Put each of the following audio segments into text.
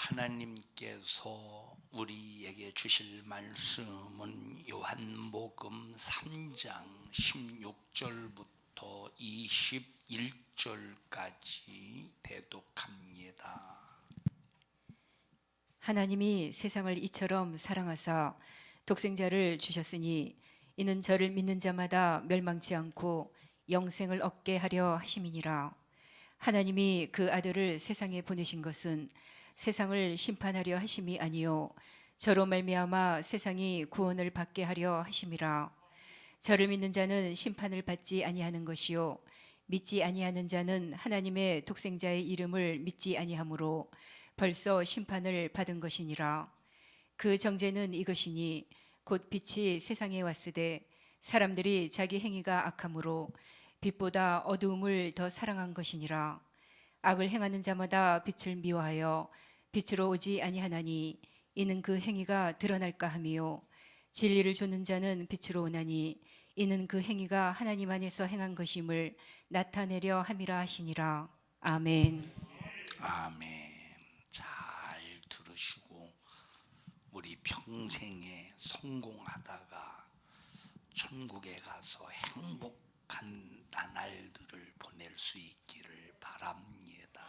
하나님께서 우리에게 주실 말씀은 요한복음 3장 16절부터 21절까지 대독합니다. 하나님이 세상을 이처럼 사랑하사 독생자를 주셨으니 이는 저를 믿는 자마다 멸망치 않고 영생을 얻게 하려 하심이니라. 하나님이 그 아들을 세상에 보내신 것은 세상을 심판하려 하심이 아니요 저로 말미암아 세상이 구원을 받게 하려 하심이라. 저를 믿는 자는 심판을 받지 아니하는 것이요 믿지 아니하는 자는 하나님의 독생자의 이름을 믿지 아니하므로 벌써 심판을 받은 것이니라. 그 정죄는 이것이니 곧 빛이 세상에 왔으되 사람들이 자기 행위가 악함으로 빛보다 어두움을 더 사랑한 것이니라. 악을 행하는 자마다 빛을 미워하여 빛으로 오지 아니하나니 이는 그 행위가 드러날까 함이요 진리를 좇는 자는 빛으로 오나니 이는 그 행위가 하나님 안에서 행한 것임을 나타내려 함이라 하시니라. 아멘. 아멘. 잘 들으시고 우리 평생에 성공하다가 천국에 가서 행복한 나날들을 보낼 수 있기를 바랍니다.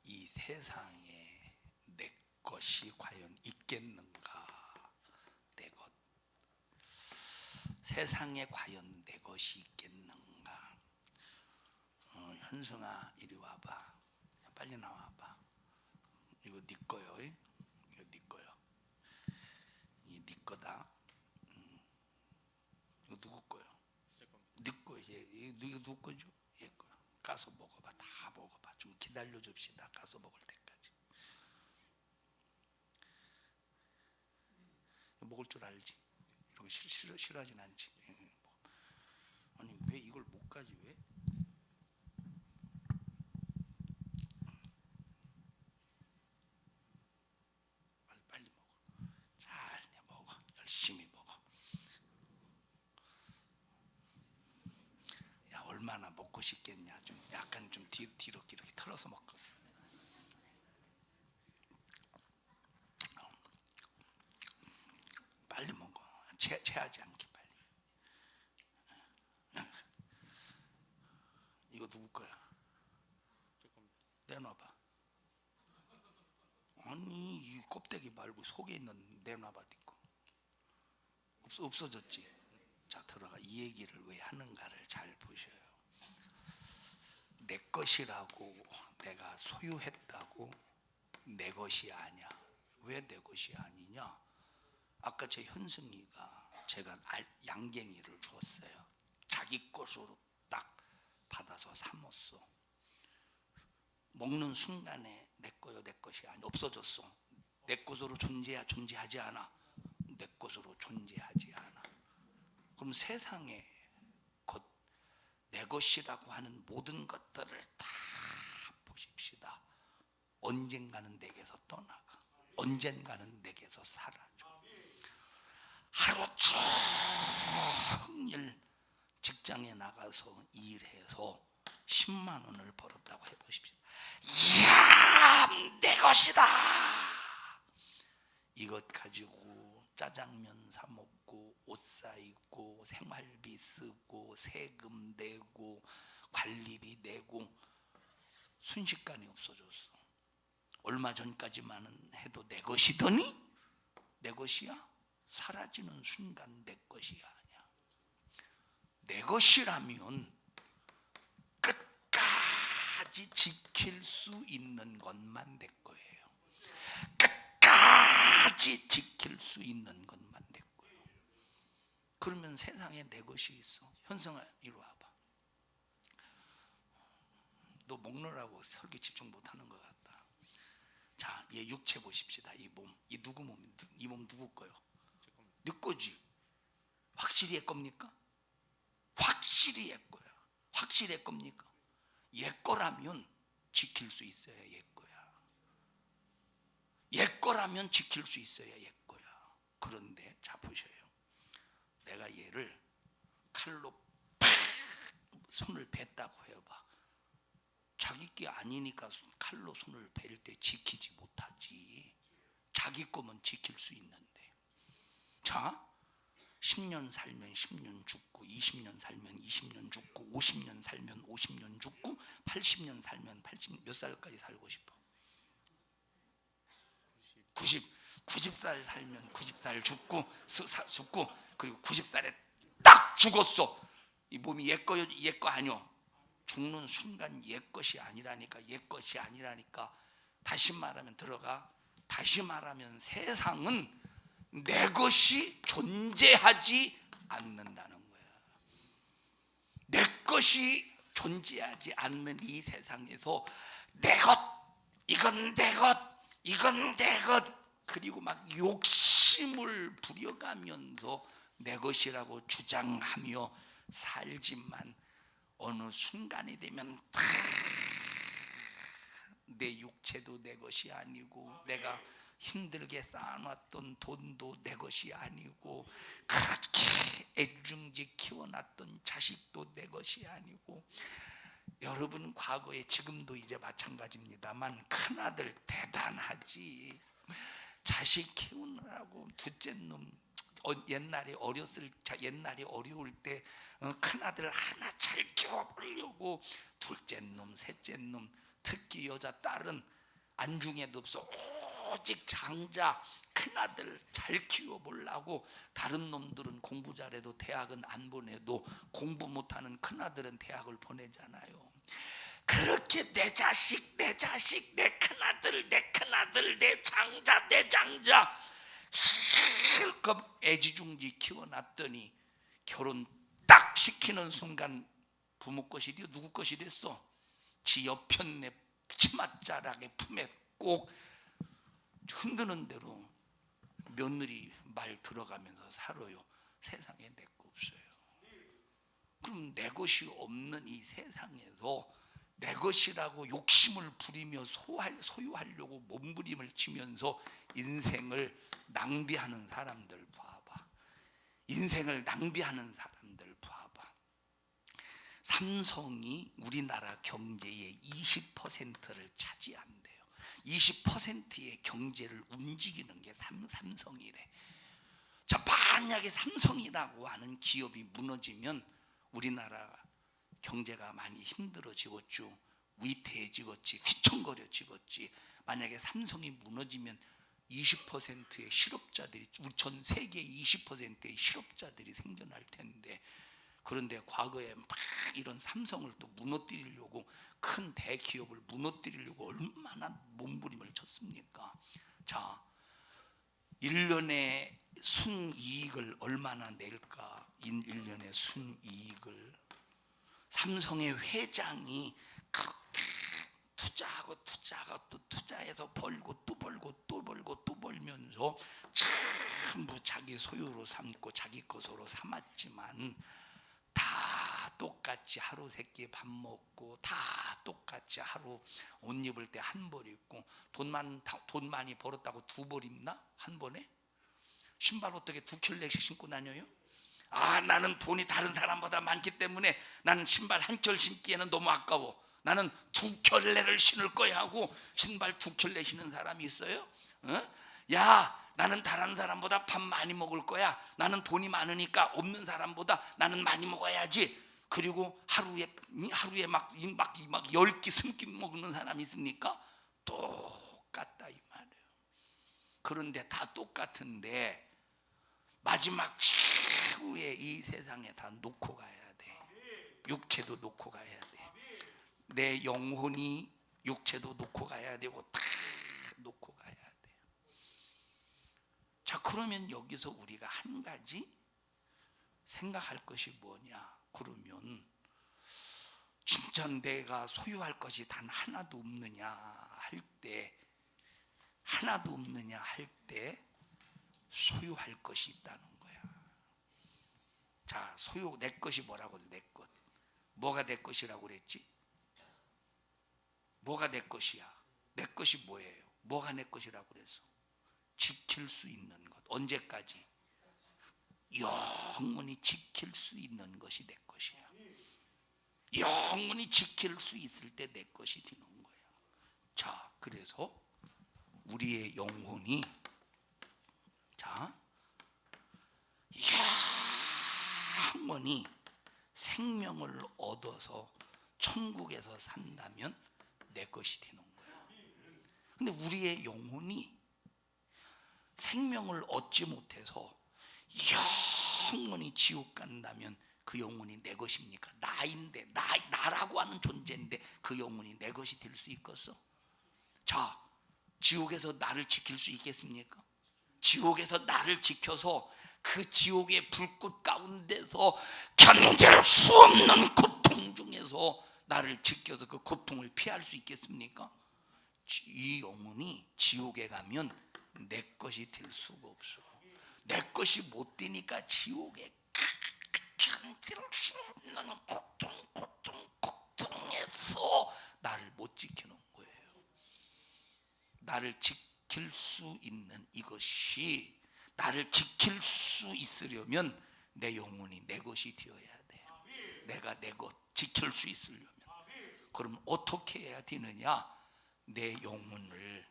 이 세상에 내 것이 과연 있겠는가? 내 것. 세상에 과연 내 것이 있겠는가? 현승아 이리 와봐. 빨리 나와봐. 이거 네 거요. 이거 네 거요. 이 네 거다. 이거 누구 거요? 네 거. 이거 누구 거죠? 얘 거. 가서 먹어봐. 다 먹어봐. 좀 기다려 줍시다. 가서 먹을 때까지. 먹을 줄 알지? 이런 거 싫어하진 않지. 아니 왜 이걸 못 가지 왜? 빨리 먹어. 잘 먹어. 열심히 먹어. 야 얼마나 먹고 싶겠냐. 좀 약간 좀 뒤로 이렇게 털어서 먹겠어. 빨리 먹어. 체하지 않게 빨리. 이거 누구 거야? 내놔봐. 아니 이 껍데기 말고 속에 있는 내놔봐. 니꺼 없어졌지. 자 들어가. 이 얘기를 왜 하는가를 잘 보셔요. 내 것이라고 내가 소유했다고 내 것이 아니야. 왜 내 것이 아니냐? 아까 제 현승이가 제가 양갱이를 주었어요. 자기 것으로 딱 받아서 삼았어. 먹는 순간에 내 거요 내 것이 아니 없어졌어. 내 것으로 존재하지 않아. 내 것으로 존재하지 않아. 그럼 세상에 내 것이라고 하는 모든 것들을 다 보십시다. 언젠가는 내게서 떠나가. 언젠가는 내게서 사라져. 하루 종일 직장에 나가서 일해서 10만 원을 벌었다고 해보십시오. 이야 내 것이다. 이것 가지고 짜장면 사 먹고 옷 사 입고 생활비 쓰고 세금 내고 관리비 내고 순식간에 없어졌어. 얼마 전까지만은 해도 내 것이더니 내 것이야? 사라지는 순간 내 것이 아니야. 내 것이라면 끝까지 지킬 수 있는 것만 내 거예요. 끝까지 지킬 수 있는 것만 내 거예요. 그러면 세상에 내 것이 있어. 현성아 이리 와봐. 너 먹느라고 설교 집중 못하는 것 같다. 자, 얘 육체 보십시다. 이 몸, 이 누구 몸? 이 몸 누구 거요? 네 거지. 확실히 애 겁니까? 확실히 애 거야. 확실히 애 겁니까? 얘 거라면 지킬 수 있어야 얘 거야. 얘 거라면 지킬 수 있어야 얘 거야. 그런데 자 보셔요. 내가 얘를 칼로 팍 손을 뱉다고 해봐. 자기 게 아니니까 칼로 손을 베릴 때 지키지 못하지. 자기 거면 지킬 수 있는데. 자, 10년 살면 10년 죽고, 20년 살면 20년 죽고, 50년 살면 50년 죽고, 80년 살면 80, 몇 살까지 살고 싶어? 90살 살면 90살 죽고, 그리고 90살에 딱 죽었어. 이 몸이 얘 거 아니오. 죽는 순간 옛 것이 아니라니까. 옛 것이 아니라니까. 다시 말하면 들어가. 다시 말하면 세상은 내 것이 존재하지 않는다는 거야. 내 것이 존재하지 않는 이 세상에서 내 것, 이건 내 것, 이건 내 것, 그리고 막 욕심을 부려가면서 내 것이라고 주장하며 살지만 어느 순간이 되면 다 내 육체도 내 것이 아니고, 내가 힘들게 쌓아놨던 돈도 내 것이 아니고, 그렇게 애중지 키워놨던 자식도 내 것이 아니고. 여러분 과거에, 지금도 이제 마찬가지입니다만, 큰아들 대단하지. 자식 키우느라고 둘째 놈, 옛날에 어려울 때 큰아들 하나 잘 키워보려고 둘째 놈, 셋째 놈, 특히 여자 딸은 안중에도 없어. 오직 장자 큰아들 잘 키워보려고. 다른 놈들은 공부 잘해도 대학은 안 보내도 공부 못하는 큰아들은 대학을 보내잖아요. 그렇게 내 자식, 내 큰아들, 내 장자 실컷 애지중지 키워놨더니 결혼 딱 시키는 순간 부모 것이 되어 누구 것이 됐어? 지 옆편내 치맛자락에 품에 꼭 흔드는 대로 며느리 말 들어가면서 살아요. 세상에 내 거 없어요. 그럼 내 것이 없는 이 세상에서 내 것이라고 욕심을 부리며 소유하려고 몸부림을 치면서 인생을 낭비하는 사람들 봐봐. 인생을 낭비하는 사람들 봐봐. 삼성이 우리나라 경제의 20%를 차지한대요. 20%의 경제를 움직이는 게 삼성이래. 자, 만약에 삼성이라고 하는 기업이 무너지면 우리나라 경제가 많이 힘들어지겠죠. 위태해지겠지. 휘청거려지겠지. 만약에 삼성이 무너지면 20%의 실업자들이, 우리 전 세계의 20%의 실업자들이 생겨날 텐데, 그런데 과거에 막 이런 삼성을 또 무너뜨리려고, 큰 대기업을 무너뜨리려고 얼마나 몸부림을 쳤습니까? 자, 1년에 순이익을 얼마나 낼까? 1년에 순이익을 삼성의 회장이 투자하고 또 투자해서 벌고 또 벌면서 전부 자기 소유로 삼고 자기 것으로 삼았지만, 다 똑같이 하루 세끼 밥 먹고, 다 똑같이 하루 옷 입을 때 한 벌 입고, 돈 많이 벌었다고 두 벌 입나? 한 번에? 신발 어떻게 두 켤레씩 신고 다녀요? 아, 나는 돈이 다른 사람보다 많기 때문에 나는 신발 한 켤 신기에는 너무 아까워. 나는 두 켤레를 신을 거야 하고 신발 두 켤레 신는 사람이 있어요? 야, 나는 다른 사람보다 밥 많이 먹을 거야. 나는 돈이 많으니까 없는 사람보다 나는 많이 먹어야지. 그리고 하루에 막 10끼 20끼 먹는 사람이 있습니까? 똑같다 이 말이에요. 그런데 다 똑같은데 마지막 최후에 이 세상에 다 놓고 가야 돼. 육체도 놓고 가야 돼. 내 영혼이 육체도 놓고 가야 되고, 다 놓고 가야 돼. 자, 그러면 여기서 우리가 한 가지 생각할 것이 뭐냐? 그러면 진짜 내가 소유할 것이 단 하나도 없느냐 할 때, 소유할 것이 있다는 거야. 자, 소유, 내 것이 뭐라고? 내 것. 뭐가 내 것이라고 그랬지? 뭐가 내 것이야? 내 것이 뭐예요? 뭐가 내 것이라고 그랬어? 지킬 수 있는 것. 언제까지? 영원히 지킬 수 있는 것이 내 것이야. 영원히 지킬 수 있을 때 내 것이 되는 거예요. 자, 그래서 우리의 영혼이 영원히 생명을 얻어서 천국에서 산다면 내 것이 되는 거예요. 근데 우리의 영혼이 생명을 얻지 못해서 영원히 지옥 간다면 그 영혼이 내 것입니까? 나인데, 나라고 하는 존재인데 그 영혼이 내 것이 될 수 있겠어? 자, 지옥에서 나를 지킬 수 있겠습니까? 지옥에서 나를 지켜서 그 지옥의 불꽃 가운데서 견딜 수 없는 고통 중에서 나를 지켜서 그 고통을 피할 수 있겠습니까? 이 영혼이 지옥에 가면 내 것이 될 수가 없어. 내 것이 못 되니까 지옥에 견딜 수 없는 고통에서 나를 못 지키는 거예요. 나를 지킬 수 있는 이것이, 나를 지킬 수 있으려면 내 영혼이 내 것이 되어야 돼. 내가 내 것 지킬 수 있으려면. 그럼 어떻게 해야 되느냐? 내 영혼을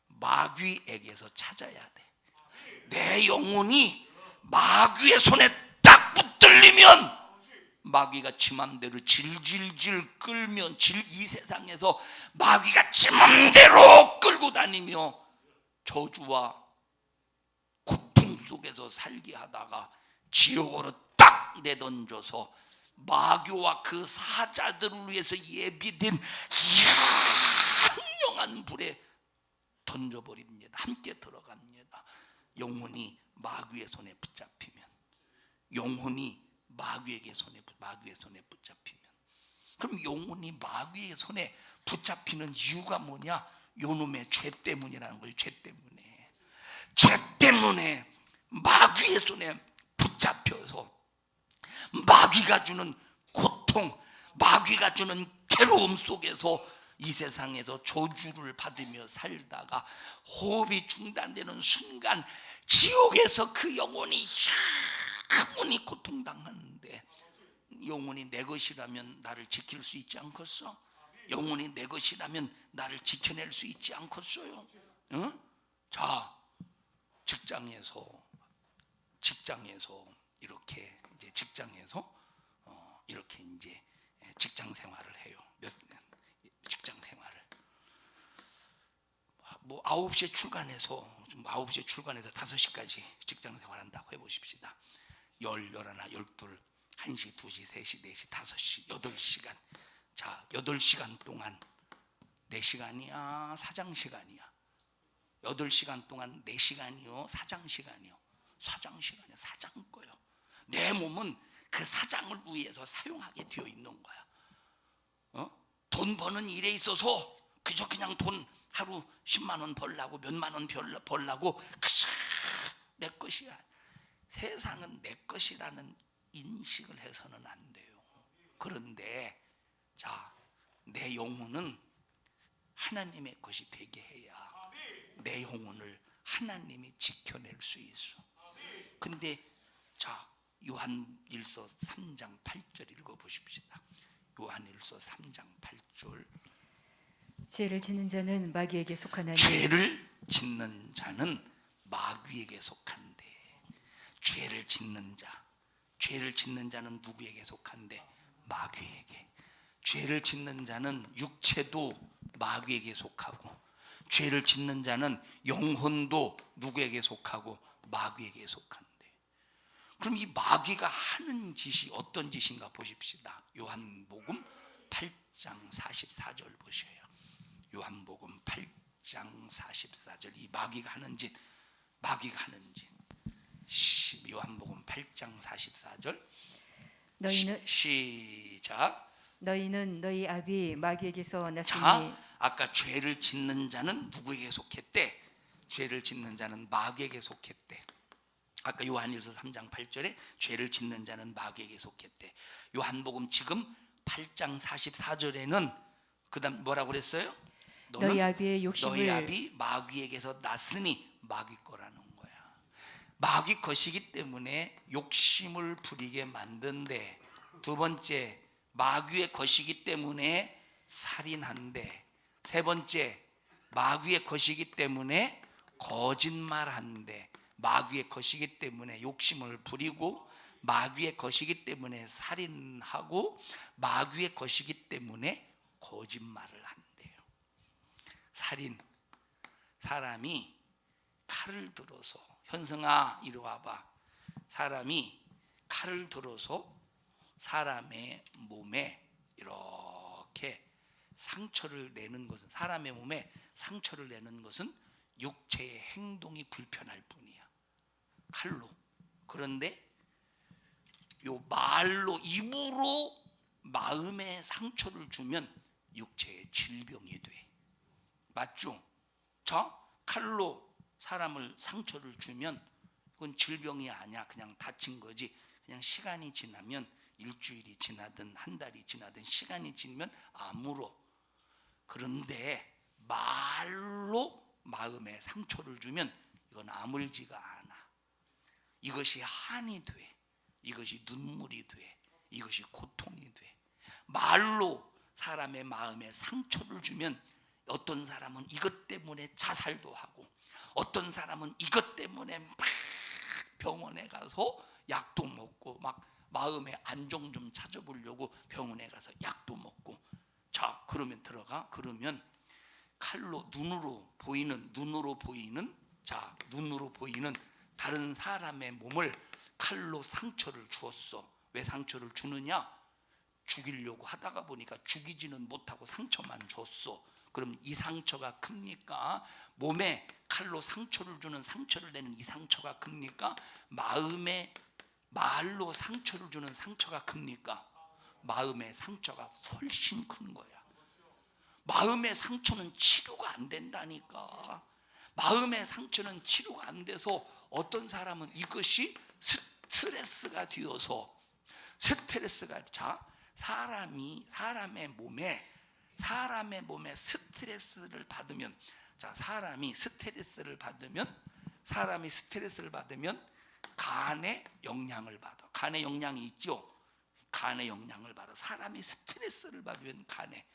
마귀에게서 찾아야 돼. 내 영혼이 마귀의 손에 딱 붙들리면 마귀가 지 맘대로 질질질 끌면 이 세상에서 마귀가 지 맘대로 끌고 다니며 저주와 고통 속에서 살게 하다가 지옥으로 딱 내던져서 마귀와 그 사자들을 위해서 예비된 영영한 불에 던져버립니다. 함께 들어갑니다. 영혼이 마귀의 손에 붙잡히면, 영혼이 마귀의 손에 붙잡히면, 그럼 영혼이 마귀의 손에 붙잡히는 이유가 뭐냐? 요놈의 죄 때문이라는 거예요. 죄 때문에 마귀의 손에 붙잡혀서 마귀가 주는 고통, 마귀가 주는 괴로움 속에서 이 세상에서 저주를 받으며 살다가 호흡이 중단되는 순간 지옥에서 그 영혼이 고통당하는데, 영혼이 내 것이라면 나를 지킬 수 있지 않겠어? 영혼이 내 것이라면 나를 지켜낼 수 있지 않겠어요? 응? 자, 직장에서 이렇게 이제 이렇게 이제 직장 생활을 해요. 직장 생활을 뭐 9시에 출근해서 5시까지 직장 생활한다고 해보십시다. 10, 11, 12, 1시, 2시, 3시, 4시, 5시, 8시간. 자, 8시간 동안 4시간이야, 사장 시간이야. 8시간 동안 4시간이요, 사장 시간이요. 사장 거요. 내 몸은 그 사장을 위해서 사용하게 되어 있는 거야. 돈 버는 일에 있어서 그냥 돈 하루 10만 원 벌라고, 몇만 원 벌라고 그저 내 것이야. 세상은 내 것이라는 인식을 해서는 안 돼요. 그런데 자, 내 영혼은 하나님의 것이 되게 해야 내 영혼을 하나님이 지켜낼 수 있어. 근데 자, 요한일서 3장 8절 읽어보십시다. 요한일서 3장 8절. 죄를 짓는 자는 마귀에게 속하나니. 죄를 짓는 자는 마귀에게 속한데. 죄를 짓는 자는 누구에게 속한데? 마귀에게. 죄를 짓는 자는 육체도 마귀에게 속하고, 죄를 짓는 자는 영혼도 누구에게 속하고? 마귀에게 속한데. 그럼 이 마귀가 하는 짓이 어떤 짓인가 보십시다. 요한복음 8장 44절 보셔요. 요한복음 8장 44절. 이 마귀가 하는 짓. 요한복음 8장 44절. 너희는 시작. 너희는 너희 아비 마귀에게서 났으니. 자, 아까 죄를 짓는 자는 누구에게 속했대? 죄를 짓는 자는 마귀에게 속했대. 아까 요한일서 3장 8절에 죄를 짓는 자는 마귀에게 속했대. 요한복음 지금 8장 44절에는 그다음 뭐라고 그랬어요? 너희 아비의 욕심을, 너희 아비 마귀에게서 났으니, 마귀 거라는 거야. 마귀 것이기 때문에 욕심을 부리게 만든데, 두 번째 마귀의 것이기 때문에 살인한대. 세 번째, 마귀의 것이기 때문에 거짓말한대. 마귀의 것이기 때문에 욕심을 부리고, 마귀의 것이기 때문에 살인하고, 마귀의 것이기 때문에 거짓말을 한대요. 살인, 사람이 칼을 들어서, 현승아 이리 와봐. 사람이 칼을 들어서 사람의 몸에 이렇게 상처를 내는 것은, 사람의 몸에 상처를 내는 것은 육체의 행동이 불편할 뿐이야, 칼로. 그런데 요 말로, 입으로 마음에 상처를 주면 육체의 질병이 돼. 맞죠? 자, 칼로 사람을 상처를 주면 그건 질병이 아니야. 그냥 다친 거지. 그냥 시간이 지나면, 일주일이 지나든 한 달이 지나든 시간이 지나면 아물어. 그런데 말로 마음에 상처를 주면 이건 아물지가 않아. 이것이 한이 돼. 이것이 눈물이 돼. 이것이 고통이 돼. 말로 사람의 마음에 상처를 주면, 어떤 사람은 이것 때문에 자살도 하고, 어떤 사람은 이것 때문에 막 병원에 가서 약도 먹고, 막 마음의 안정 좀 찾아보려고 병원에 가서 약도 먹고. 자, 그러면 들어가. 그러면 칼로, 눈으로 보이는 다른 사람의 몸을 칼로 상처를 주었어. 왜 상처를 주느냐? 죽이려고 하다가 보니까 죽이지는 못하고 상처만 줬어. 그럼 이 상처가 큽니까? 몸에 칼로 상처를 주는, 상처를 내는 이 상처가 큽니까? 마음에 말로 상처를 주는 상처가 큽니까? 마음의 상처가 훨씬 큰 거야. 마음의 상처는 치료가 안 된다니까. 마음의 상처는 치료가 안 돼서 어떤 사람은 이것이 스트레스가 되어서, 자, 사람의 몸에 스트레스를 받으면, 자, 사람이 스트레스를 받으면 간에 영향을 받아. 간에 영향이 있죠. 간에 영향을 받아. 사람이 스트레스를 받으면 간에,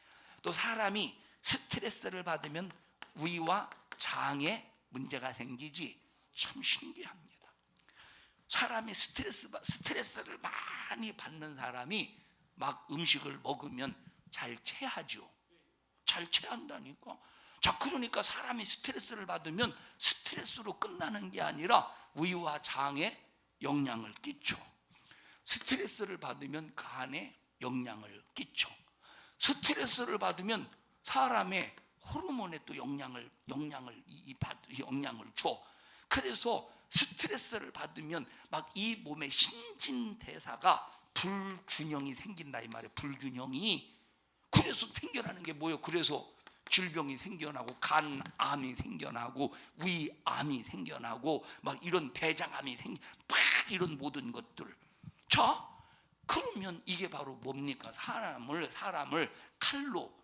또 사람이 스트레스를 받으면 위와 장에 문제가 생기지. 참 신기합니다. 사람이 스트레스를 많이 받는 사람이 막 음식을 먹으면 잘 체하죠. 잘 체한다니까. 자, 그러니까 사람이 스트레스를 받으면 스트레스로 끝나는 게 아니라 위와 장에 영향을 끼쳐. 스트레스를 받으면 간에 영향을 끼쳐. 스트레스를 받으면 사람의 호르몬에 또 영향을 줘. 그래서 스트레스를 받으면 막 이 몸의 신진대사가 불균형이 생긴다 이 말이에요. 불균형이. 그래서 생겨나는 게 뭐예요? 그래서 질병이 생겨나고, 간암이 생겨나고, 위암이 생겨나고, 막 이런 대장암이 막 이런 모든 것들. 자, 그러면 이게 바로 뭡니까? 사람을 칼로,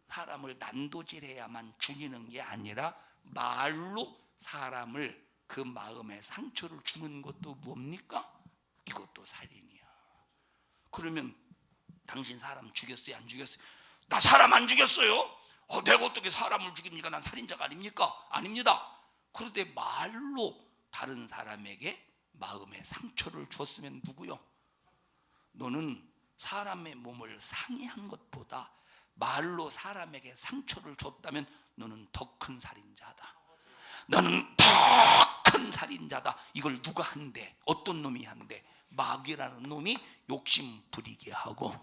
사람을 난도질해야만 죽이는 게 아니라 말로 사람을, 그 마음에 상처를 주는 것도 뭡니까? 이것도 살인이야. 그러면 당신 사람 죽였어요? 안 죽였어요? 나 사람 안 죽였어요. 내가 어떻게 사람을 죽입니까? 난 살인자가 아닙니까? 아닙니다. 그런데 말로 다른 사람에게 마음에 상처를 줬으면 누구요? 너는 사람의 몸을 상해한 것보다 말로 사람에게 상처를 줬다면 너는 더 큰 살인자다. 너는 더 큰 살인자다. 이걸 누가 한대? 어떤 놈이 한대? 마귀라는 놈이 욕심 부리게 하고,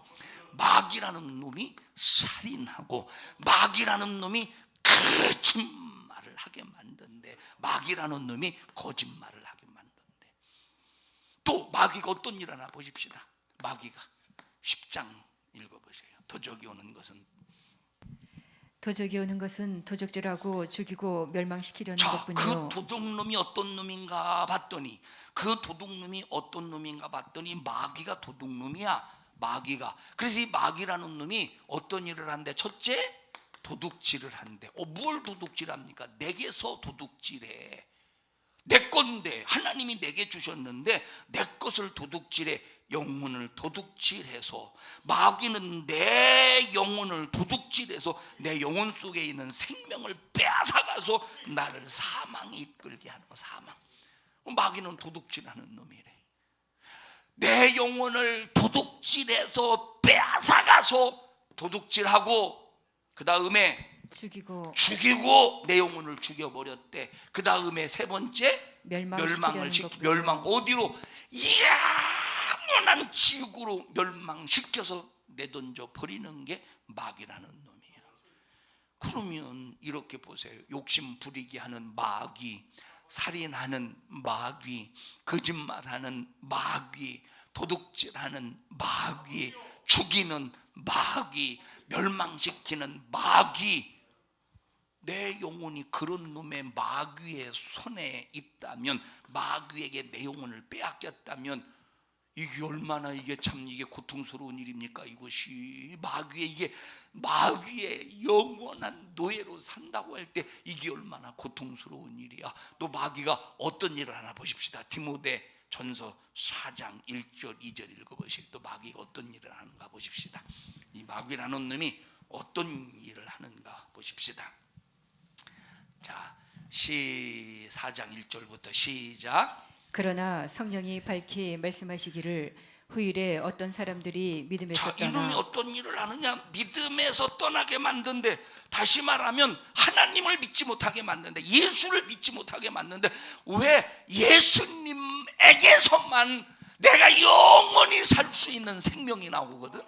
마귀라는 놈이 살인하고, 마귀라는 놈이 거짓말을 하게 만든대. 마귀라는 놈이 거짓말을 하게 만든대. 또 마귀가 어떤 일 하나 보십시다. 마귀가 10장 읽어보세요. 도적이 오는 것은 도적질하고 죽이고 멸망시키려는 자, 것뿐이요. 그 도둑놈이 어떤 놈인가 봤더니, 마귀가 도둑놈이야. 마귀가. 그래서 이 마귀라는 놈이 어떤 일을 한대? 첫째, 도둑질을 한대. 뭘 도둑질합니까? 내게서 도둑질해. 내 건데 하나님이 내게 주셨는데 내 것을 도둑질해 영혼을 도둑질해서 마귀는 내 영혼을 도둑질해서 내 영혼 속에 있는 생명을 빼앗아가서 나를 사망에 이끌게 하는 거. 사망. 마귀는 도둑질하는 놈이래. 내 영혼을 도둑질해서 빼앗아가서 도둑질하고 그 다음에 죽이고 내 영혼을 죽여버렸대. 그 다음에 세 번째 멸망을 시키. 멸망 어디로? 영원한 지옥으로 멸망시켜서 내던져 버리는 게 마귀라는 놈이야. 그러면 이렇게 보세요. 욕심 부리게 하는 마귀, 살인하는 마귀, 거짓말하는 마귀, 도둑질하는 마귀, 죽이는 마귀, 멸망시키는 마귀. 내 영혼이 그런 놈의 마귀의 손에 있다면, 마귀에게 내 영혼을 빼앗겼다면 이게 얼마나 이게 참 이게 고통스러운 일입니까? 이것이 마귀의 영원한 노예로 산다고 할 때 이게 얼마나 고통스러운 일이야. 또 마귀가 어떤 일을 하나 보십시다. 디모데 전서 4장 1절 2절 읽어보시고 또 마귀가 어떤 일을 하는가 보십시다. 이 마귀라는 놈이 어떤 일을 하는가 보십시다. 자, 4장 1절부터 시작. 그러나 성령이 밝히 말씀하시기를 후일에 어떤 사람들이 믿음에서 자, 이놈이 어떤 일을 하느냐? 믿음에서 떠나게 만든데, 다시 말하면 하나님을 믿지 못하게 만든데, 예수를 믿지 못하게 만든데, 왜 예수님에게서만 내가 영원히 살 수 있는 생명이 나오거든.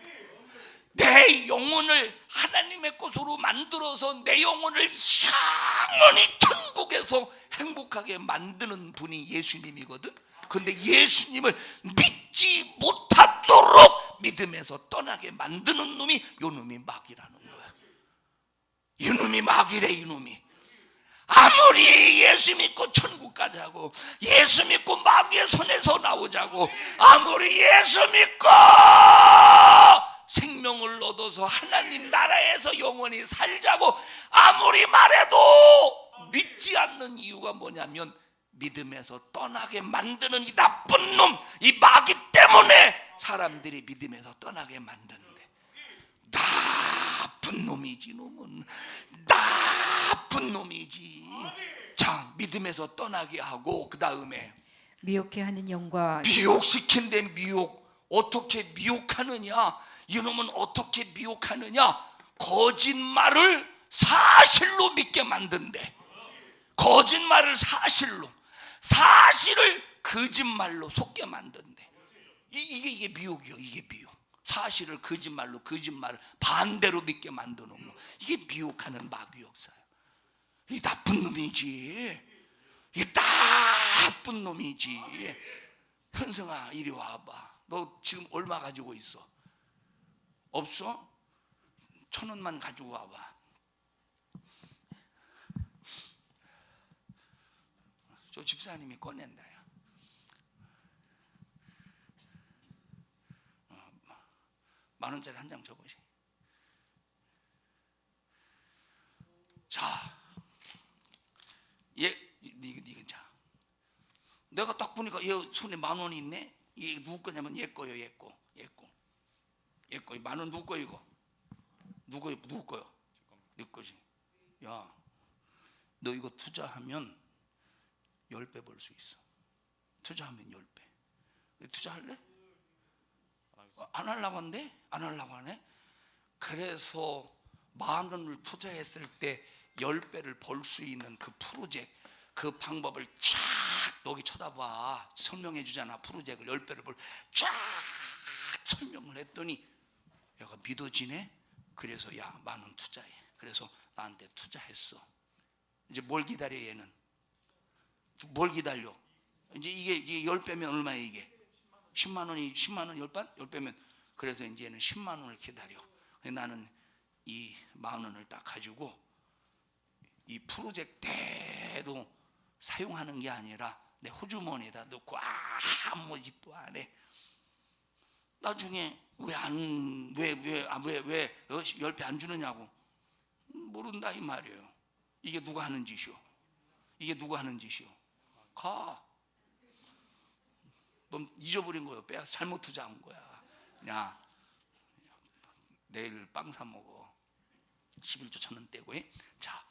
내 영혼을 하나님의 것으로 만들어서 내 영혼을 영원히 천국에서 행복하게 만드는 분이 예수님이거든. 근데 예수님을 믿지 못하도록 믿음에서 떠나게 만드는 놈이 요 놈이 마귀라는 거야. 이 놈이 마귀래. 이 놈이 아무리 예수 믿고 천국 가자고, 예수 믿고 마귀의 손에서 나오자고, 아무리 예수 믿고 생명을 얻어서 하나님 나라에서 영원히 살자고 아무리 말해도 믿지 않는 이유가 뭐냐면 믿음에서 떠나게 만드는 이 나쁜 놈, 이 마귀 때문에 사람들이 믿음에서 떠나게 만드는데, 나쁜 놈이지. 놈은 나쁜 놈이지. 자, 믿음에서 떠나게 하고 그 다음에 미혹해 하는 영과 미혹시킨데 미혹. 어떻게 미혹하느냐? 이놈은 어떻게 미혹하느냐? 거짓말을 사실로 믿게 만든대. 거짓말을 사실로, 사실을 거짓말로 속게 만든대. 이게 미혹이요. 이게 미혹. 사실을 거짓말로, 거짓말을 반대로 믿게 만드는 거. 이게 미혹하는 마귀 역사예요. 이 나쁜 놈이지. 이 나쁜 놈이지. 현승아, 이리 와봐. 너 지금 얼마 가지고 있어? 없어? 1,000원만 가지고 와봐. 저 집사님이 꺼낸다. 야. 10,000원짜리 한 장 줘보시. 자, 니가 자. 내가 딱 보니까 얘 손에 10,000원이 있네. 이게 누구 거냐면 얘 거요. 얘 거. 10,000원 누구 거 이거? 누구 거요? 네 거지. 야, 너 이거 투자하면 10배 벌 수 있어. 투자하면 10배. 투자할래? 안 하려고 한대? 안 하려고 하네? 그래서 10,000원을 투자했을 때 10배를 벌 수 있는 그 프로젝트, 그 방법을 쫙 여기 쳐다봐. 설명해 주잖아. 프로젝트를 10배를 쫙 설명을 했더니 얘가 믿어지네. 그래서 야, 10,000원 투자해. 그래서 나한테 투자했어. 이제 뭘 기다려? 얘는 뭘 기다려? 이제 이게 10배면 얼마야? 이게 10만 원이 10만 원 10배면 그래서 이제 얘는 10만 원을 기다려. 나는 이 10,000원을 딱 가지고 이 프로젝트대로 사용하는 게 아니라 내 호주머니에다 넣고 아무 짓도 안 해. 나중에 왜 10배 안 주느냐고 모른다 이 말이에요. 이게 누가 하는 짓이요? 이게 누가 하는 짓이요? 가. 넌 잊어버린 거야. 빼앗 잘못 투자한 거야. 야, 내일 빵 사 먹어. 11조 1,000원 떼고. 자,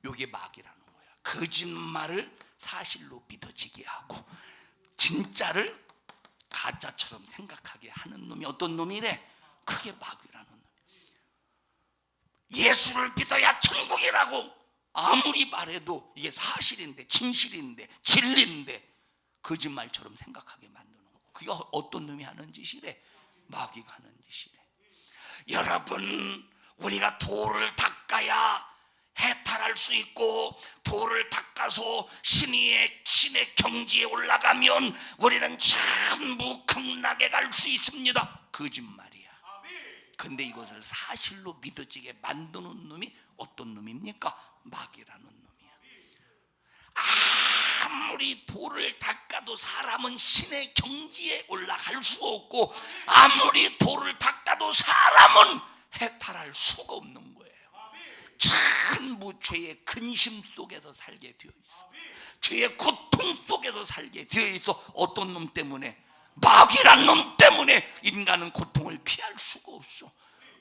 요게 마귀라는 거야. 거짓말을 사실로 믿어지게 하고 진짜를 가짜처럼 생각하게 하는 놈이 어떤 놈이래? 그게 마귀라는 놈. 예수를 믿어야 천국이라고 아무리 말해도 이게 사실인데, 진실인데, 진리인데 거짓말처럼 생각하게 만드는 거. 그게 어떤 놈이 하는 짓이래? 마귀가 하는 짓이래. 여러분, 우리가 도를 닦아야 해탈할 수 있고, 도를 닦아서 신의 경지에 올라가면 우리는 전부 극락에 갈 수 있습니다. 거짓말이야. 근데 이것을 사실로 믿어지게 만드는 놈이 어떤 놈입니까? 마귀라는 놈이야. 아무리 도를 닦아도 사람은 신의 경지에 올라갈 수 없고, 아무리 도를 닦아도 사람은 해탈할 수가 없는 거예요. 전부 죄의 근심 속에서 살게 되어 있어. 죄의 고통 속에서 살게 되어 있어. 어떤 놈 때문에? 마귀란 놈 때문에 인간은 고통을 피할 수가 없어.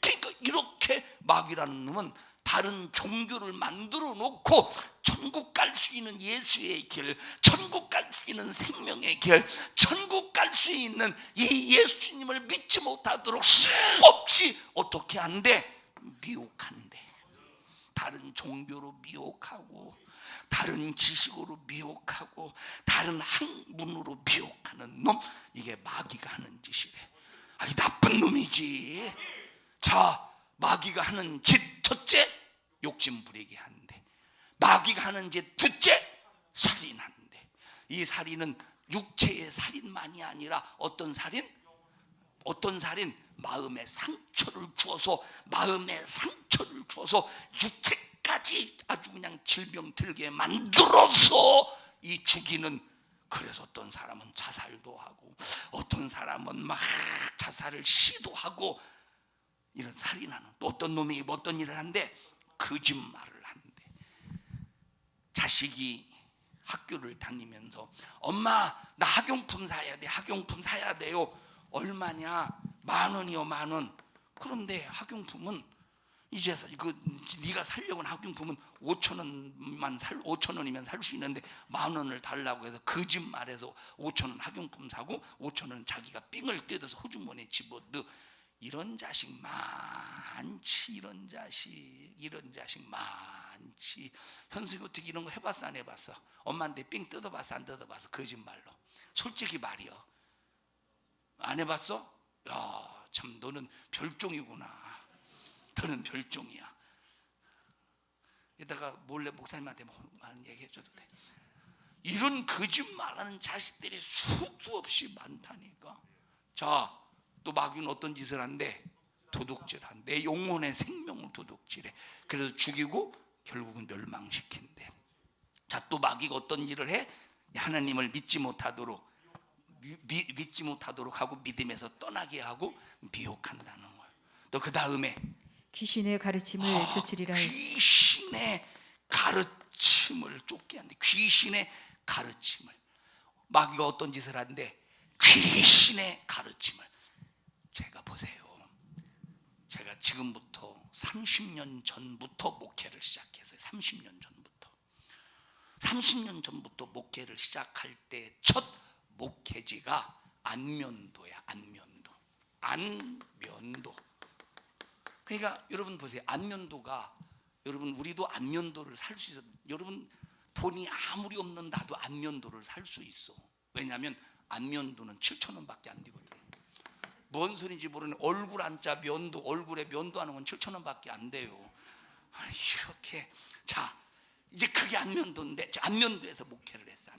그러니까 이렇게 마귀라는 놈은 다른 종교를 만들어 놓고 천국 갈 수 있는 예수의 길, 천국 갈 수 있는 생명의 길, 천국 갈 수 있는 이 예수님을 믿지 못하도록 수없이 어떻게 한대? 미혹한대. 다른 종교로 미혹하고, 다른 지식으로 미혹하고, 다른 학문으로 미혹하는 놈, 이게 마귀가 하는 짓이래. 이 나쁜 놈이지. 자, 마귀가 하는 짓 첫째, 욕심 부리게 한대. 마귀가 하는 짓 둘째, 살인한대. 이 살인은 육체의 살인만이 아니라 어떤 살인? 어떤 살인? 마음의 상처를 주어서, 마음의 상처를 주어서 육체까지 아주 그냥 질병 들게 만들어서 이 죽이는. 그래서 어떤 사람은 자살도 하고, 어떤 사람은 막 자살을 시도하고, 이런 살인하는. 또 어떤 놈이 어떤 일을 한대? 거짓말을 한대. 자식이 학교를 다니면서 엄마, 나 학용품 사야 돼. 학용품 사야 돼요. 얼마냐? 10,000원이요, 10,000원. 그런데 학용품은 이제 네가 살려고 하는 학용품은 5,000원이면 살 수 있는데 10,000원을 달라고 해서 거짓말해서 5,000원 학용품 사고 5,000원 자기가 삥을 뜯어서 호주머니에 집어넣어. 이런 자식 많지. 이런 자식 많지. 현수이 어떻게 이런 거 해봤어, 안 해봤어? 엄마한테 삥 뜯어봤어, 안 뜯어봤어? 거짓말로. 솔직히 말이요. 안 해봤어? 야, 참 너는 별종이구나. 너는 별종이야. 이따가 몰래 목사님한테 많은 얘기 해줘도 돼. 이런 거짓말하는 자식들이 수도 없이 많다니까. 자, 또 마귀는 어떤 짓을 한대? 도둑질한대. 내 영혼의 생명을 도둑질해. 그래서 죽이고 결국은 멸망시킨대. 자, 또 마귀가 어떤 일을 해? 하나님을 믿지 못하도록 하고 믿음에서 떠나게 하고 미혹한다는 거예요. 또 그 다음에 귀신의 가르침을 쫓으리라. 귀신의 가르침을 쫓게 한대. 귀신의 가르침을. 마귀가 어떤 짓을 한대? 귀신의 가르침을. 제가 보세요. 제가 지금부터 30년 전부터 목회를 시작했어요. 30년 전부터 목회를 시작할 때 첫 목회지가 안면도야. 안면도. 그러니까 여러분 보세요. 안면도가, 여러분 우리도 안면도를 살 수 있어. 여러분 돈이 아무리 없는 나도 안면도를 살 수 있어. 왜냐하면 안면도는 7,000원밖에 안 되거든. 뭔 소리인지 모르는 얼굴 한자 면도, 얼굴에 면도하는 건 7,000원밖에 안 돼요. 이렇게. 자, 이제 그게 안면도인데, 안면도에서 목회를 했어.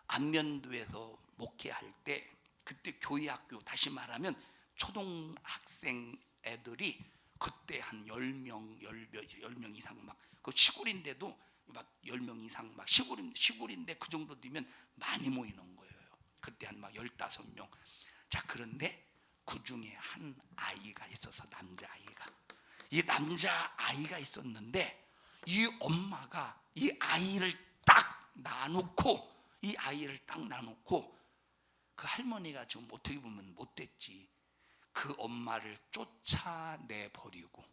안면도에서 목회할 때 그때 교회학교, 다시 말하면 초등학생 애들이 그때 한 10명 이상 막, 그 시골인데도 막 10명 이상 막 시골인데 그 정도 되면 많이 모이는 거예요. 그때 한 막 15명. 자, 그런데 그 중에 한 아이가 있어서, 남자아이가. 이 남자아이가 있었는데 이 엄마가 이 아이를 딱 놔놓고, 이 아이를 딱 놔놓고, 그 할머니가 좀 어떻게 보면 못됐지. 그 엄마를 쫓아내 버리고,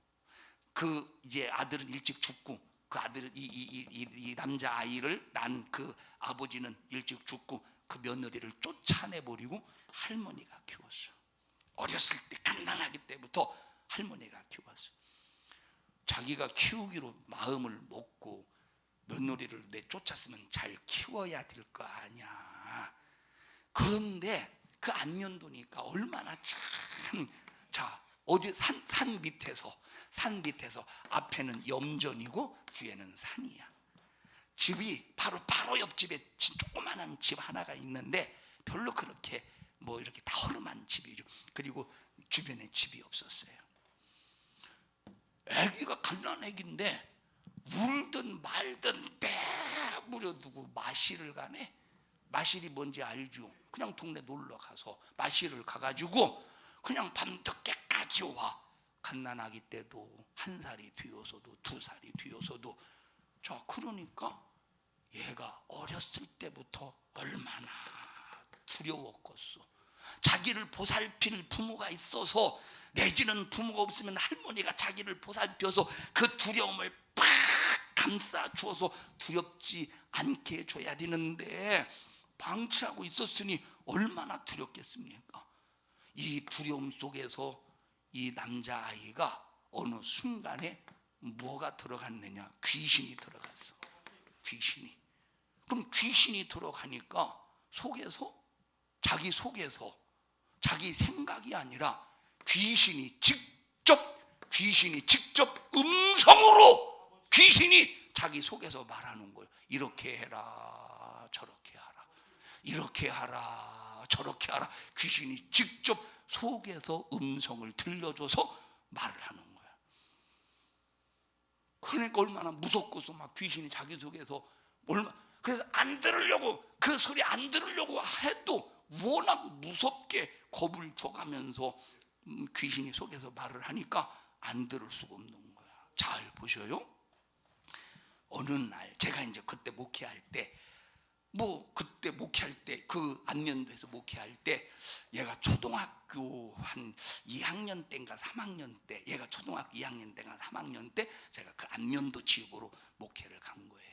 그 이제 아들은 일찍 죽고, 그 아들은 이 남자 아이를 낳은 그 아버지는 일찍 죽고, 그 며느리를 쫓아내 버리고 할머니가 키웠어. 어렸을 때 갓난아기 때부터 할머니가 키웠어. 자기가 키우기로 마음을 먹고 며느리를 내쫓았으면 잘 키워야 될 거 아니야. 그런데 그 안면도니까 얼마나 참, 자, 어디 산 밑에서 앞에는 염전이고 뒤에는 산이야. 집이 바로 옆집에 조그마한 집 하나가 있는데 별로 그렇게 뭐 이렇게 다 허름한 집이죠. 그리고 주변에 집이 없었어요. 아기가 갓난아기인데 울든 말든 빼무려두고 마실을 가네. 마실이 뭔지 알죠? 그냥 동네 놀러 가서 마실을 가가지고 그냥 밤늦게까지 와. 갓난아기 때도 1살이 뒤어서도 2살이 뒤어서도. 자, 그러니까 얘가 어렸을 때부터 얼마나 두려웠겠어. 자기를 보살필 부모가 있어서, 내지는 부모가 없으면 할머니가 자기를 보살펴서 그 두려움을 팍 감싸 주어서 두렵지 않게 해줘야 되는데 방치하고 있었으니 얼마나 두렵겠습니까? 이 두려움 속에서 이 남자아이가 어느 순간에 뭐가 들어갔느냐? 귀신이 들어갔어. 귀신이. 그럼 귀신이 들어가니까 자기 속에서 자기 생각이 아니라 귀신이 직접 음성으로 귀신이 자기 속에서 말하는 거예요. 이렇게 해라, 저렇게 하라, 이렇게 하라, 저렇게 하라. 귀신이 직접 속에서 음성을 들려줘서 말을 하는 거야. 그러니까 얼마나 무섭고서 막 귀신이 자기 속에서 그래서 안 들으려고, 그 소리 안 들으려고 해도 워낙 무섭게 겁을 줘가면서 귀신이 속에서 말을 하니까 안 들을 수가 없는 거야. 잘 보셔요. 어느 날 제가 이제 그때 목회할 때, 그 안면도에서 목회할 때, 얘가 초등학교 한 2학년 때인가 3학년 때, 얘가 초등학교 2학년 때인가 3학년 때 제가 그 안면도 지역으로 목회를 간 거예요.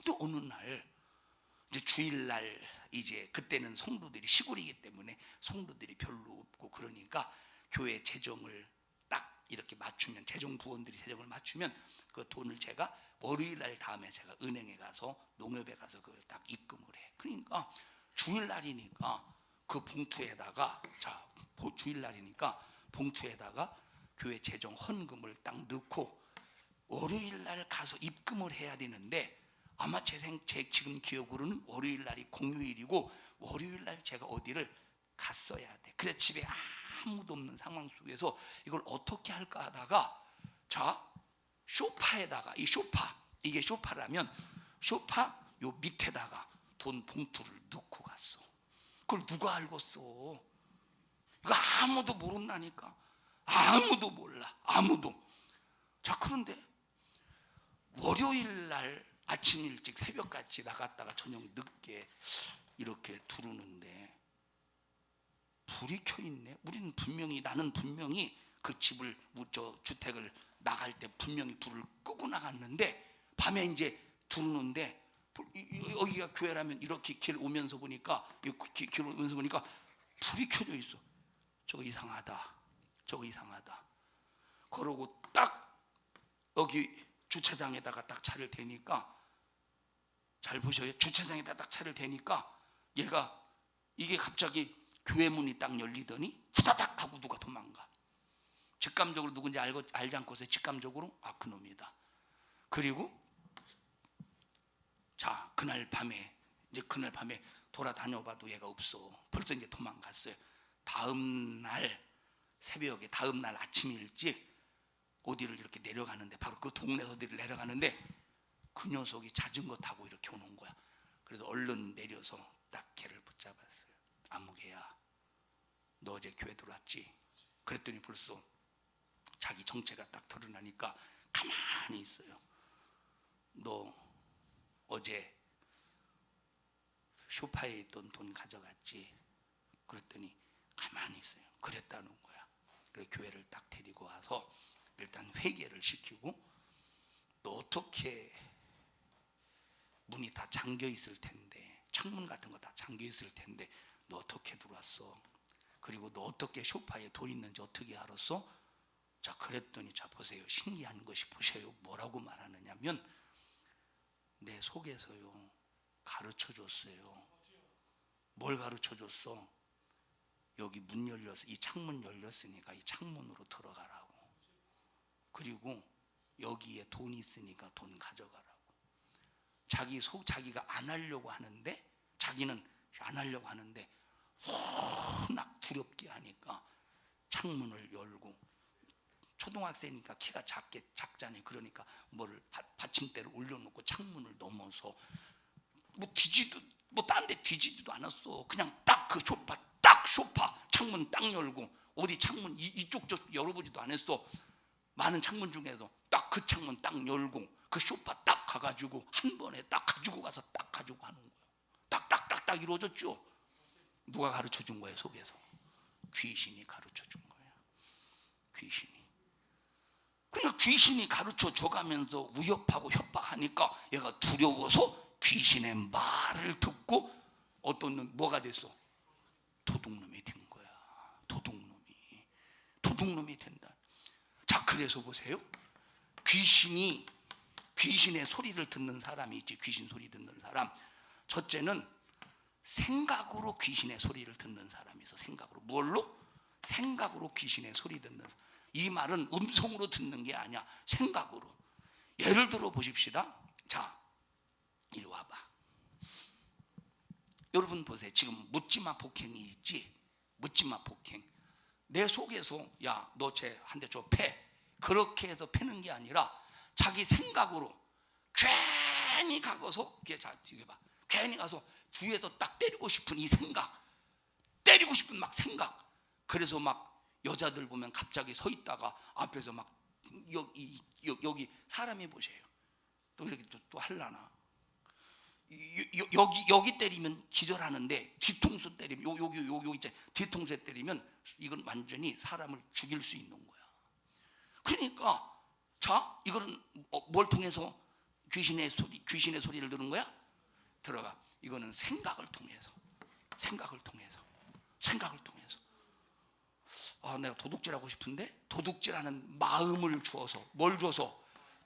또 어느 날 이제 주일날, 이제 그때는 성도들이 시골이기 때문에 성도들이 별로 없고, 그러니까 교회 재정을 딱 이렇게 맞추면, 재정 부원들이 재정을 맞추면 그 돈을 제가 월요일날 다음에 제가 은행에 가서, 농협에 가서 그걸 딱 입금을 해. 그러니까 주일날이니까 그 봉투에다가, 주일날이니까 봉투에다가 교회 재정 헌금을 딱 넣고 월요일날 가서 입금을 해야 되는데, 아마 제 지금 기억으로는 월요일날이 공휴일이고 월요일날 제가 어디를 갔어야 돼. 그래서 집에 아무도 없는 상황 속에서 이걸 어떻게 할까 하다가, 소파에다가, 이게 소파라면 소파 요 밑에다가 돈 봉투를 넣고 갔어. 그걸 누가 알겠어? 이거 아무도 모른다니까. 아무도 몰라. 아무도. 자, 그런데 월요일날 아침 일찍 새벽같이 나갔다가 저녁 늦게 이렇게 들어오는데 불이 켜 있네. 나는 분명히 그 집을, 주택을 나갈 때 분명히 불을 끄고 나갔는데, 밤에 이제 들어오는데, 여기가 교회라면 이렇게 길 오면서 보니까 불이 켜져 있어. 저거 이상하다. 그러고 딱 여기 주차장에다가 딱 차를 대니까, 잘 보셔요. 주차장에다 딱 차를 대니까 이게 갑자기 교회 문이 딱 열리더니 후다닥 하고 누가 도망가. 직감적으로 누군지 알지 않고서 직감적으로 그놈이다. 그리고 그날 밤에 돌아다녀봐도 얘가 없어. 벌써 이제 도망갔어요. 다음 날 새벽에, 다음 날 아침 일찍 어디를 이렇게 내려가는데, 바로 그 동네 어디를 내려가는데 그 녀석이 자전거 타고 이렇게 오는 거야. 그래서 얼른 내려서 딱 걔를 붙잡았어요. 아무개야, 너 어제 교회 들어왔지? 그랬더니 벌써 자기 정체가 딱 드러나니까 가만히 있어요. 너 어제 소파에 있던 돈 가져갔지. 그랬더니 가만히 있어요. 그랬다는 거야. 그래서 교회를 딱 데리고 와서 일단 회개를 시키고, 너 어떻게 문이 다 잠겨 있을 텐데, 창문 같은 거 다 잠겨 있을 텐데 너 어떻게 들어왔어? 그리고 너 어떻게 소파에 돈 있는지 어떻게 알았어? 자, 그랬더니 자 보세요. 신기한 것이 보세요. 뭐라고 말하느냐면 내 속에서요 가르쳐 줬어요. 뭘 가르쳐 줬어? 여기 문 열렸어. 이 창문 열렸으니까 이 창문으로 들어가라고. 그리고 여기에 돈이 있으니까 돈 가져가라고. 자기가 안 하려고 하는데, 자기는 안 하려고 하는데 워낙 두렵게 하니까 창문을 열고, 초등학생이니까 키가 작잖아요. 그러니까 뭐를 받침대를 올려놓고 창문을 넘어서 뭐 딴 데 뒤지지도 않았어. 그냥 딱 그 소파 창문 딱 열고, 어디 창문 이쪽 저쪽 열어보지도 않았어. 많은 창문 중에서 딱 그 창문 딱 열고 그 소파 딱 가가지고 한 번에 딱 가지고 가서 딱 가지고 가는 거예요. 딱딱딱딱 이루어졌죠. 누가 가르쳐 준 거예요? 속에서 귀신이 가르쳐 준 거예요. 귀신이. 그러니까 귀신이 가르쳐 줘가면서 위협하고 협박하니까 얘가 두려워서 귀신의 말을 듣고 어떤 놈 뭐가 됐어? 도둑놈이 된 거야. 도둑놈이 된다. 자, 그래서 보세요. 귀신의 소리를 듣는 사람이 있지. 귀신 소리 듣는 사람. 첫째는 생각으로 귀신의 소리를 듣는 사람이 있어. 생각으로. 뭘로? 생각으로 귀신의 소리 듣는 사람. 이 말은 음성으로 듣는 게 아니야. 생각으로. 예를 들어 보십시다. 자, 이리 와봐. 여러분 보세요. 지금 묻지마 폭행이 있지. 묻지마 폭행. 내 속에서 야, 너 쟤 한 대 줘 패. 그렇게 해서 패는 게 아니라 자기 생각으로 괜히 가서, 자, 이게 봐. 괜히 가서 뒤에서 딱 때리고 싶은 이 생각, 때리고 싶은 막 생각. 그래서 막 여자들 보면 갑자기 서 있다가 앞에서 막 여기 사람이 보세요. 또 이렇게 또 할라나. 여기 때리면 기절하는데 뒤통수 때리면 여기 있잖아요. 뒤통수에 때리면 이건 완전히 사람을 죽일 수 있는 거야. 그러니까 자, 이거는 뭘 통해서 귀신의 소리를 들은 거야? 들어가. 이거는 생각을 통해서. 아, 내가 도둑질하고 싶은데 도둑질하는 마음을 주어서. 뭘 줘서?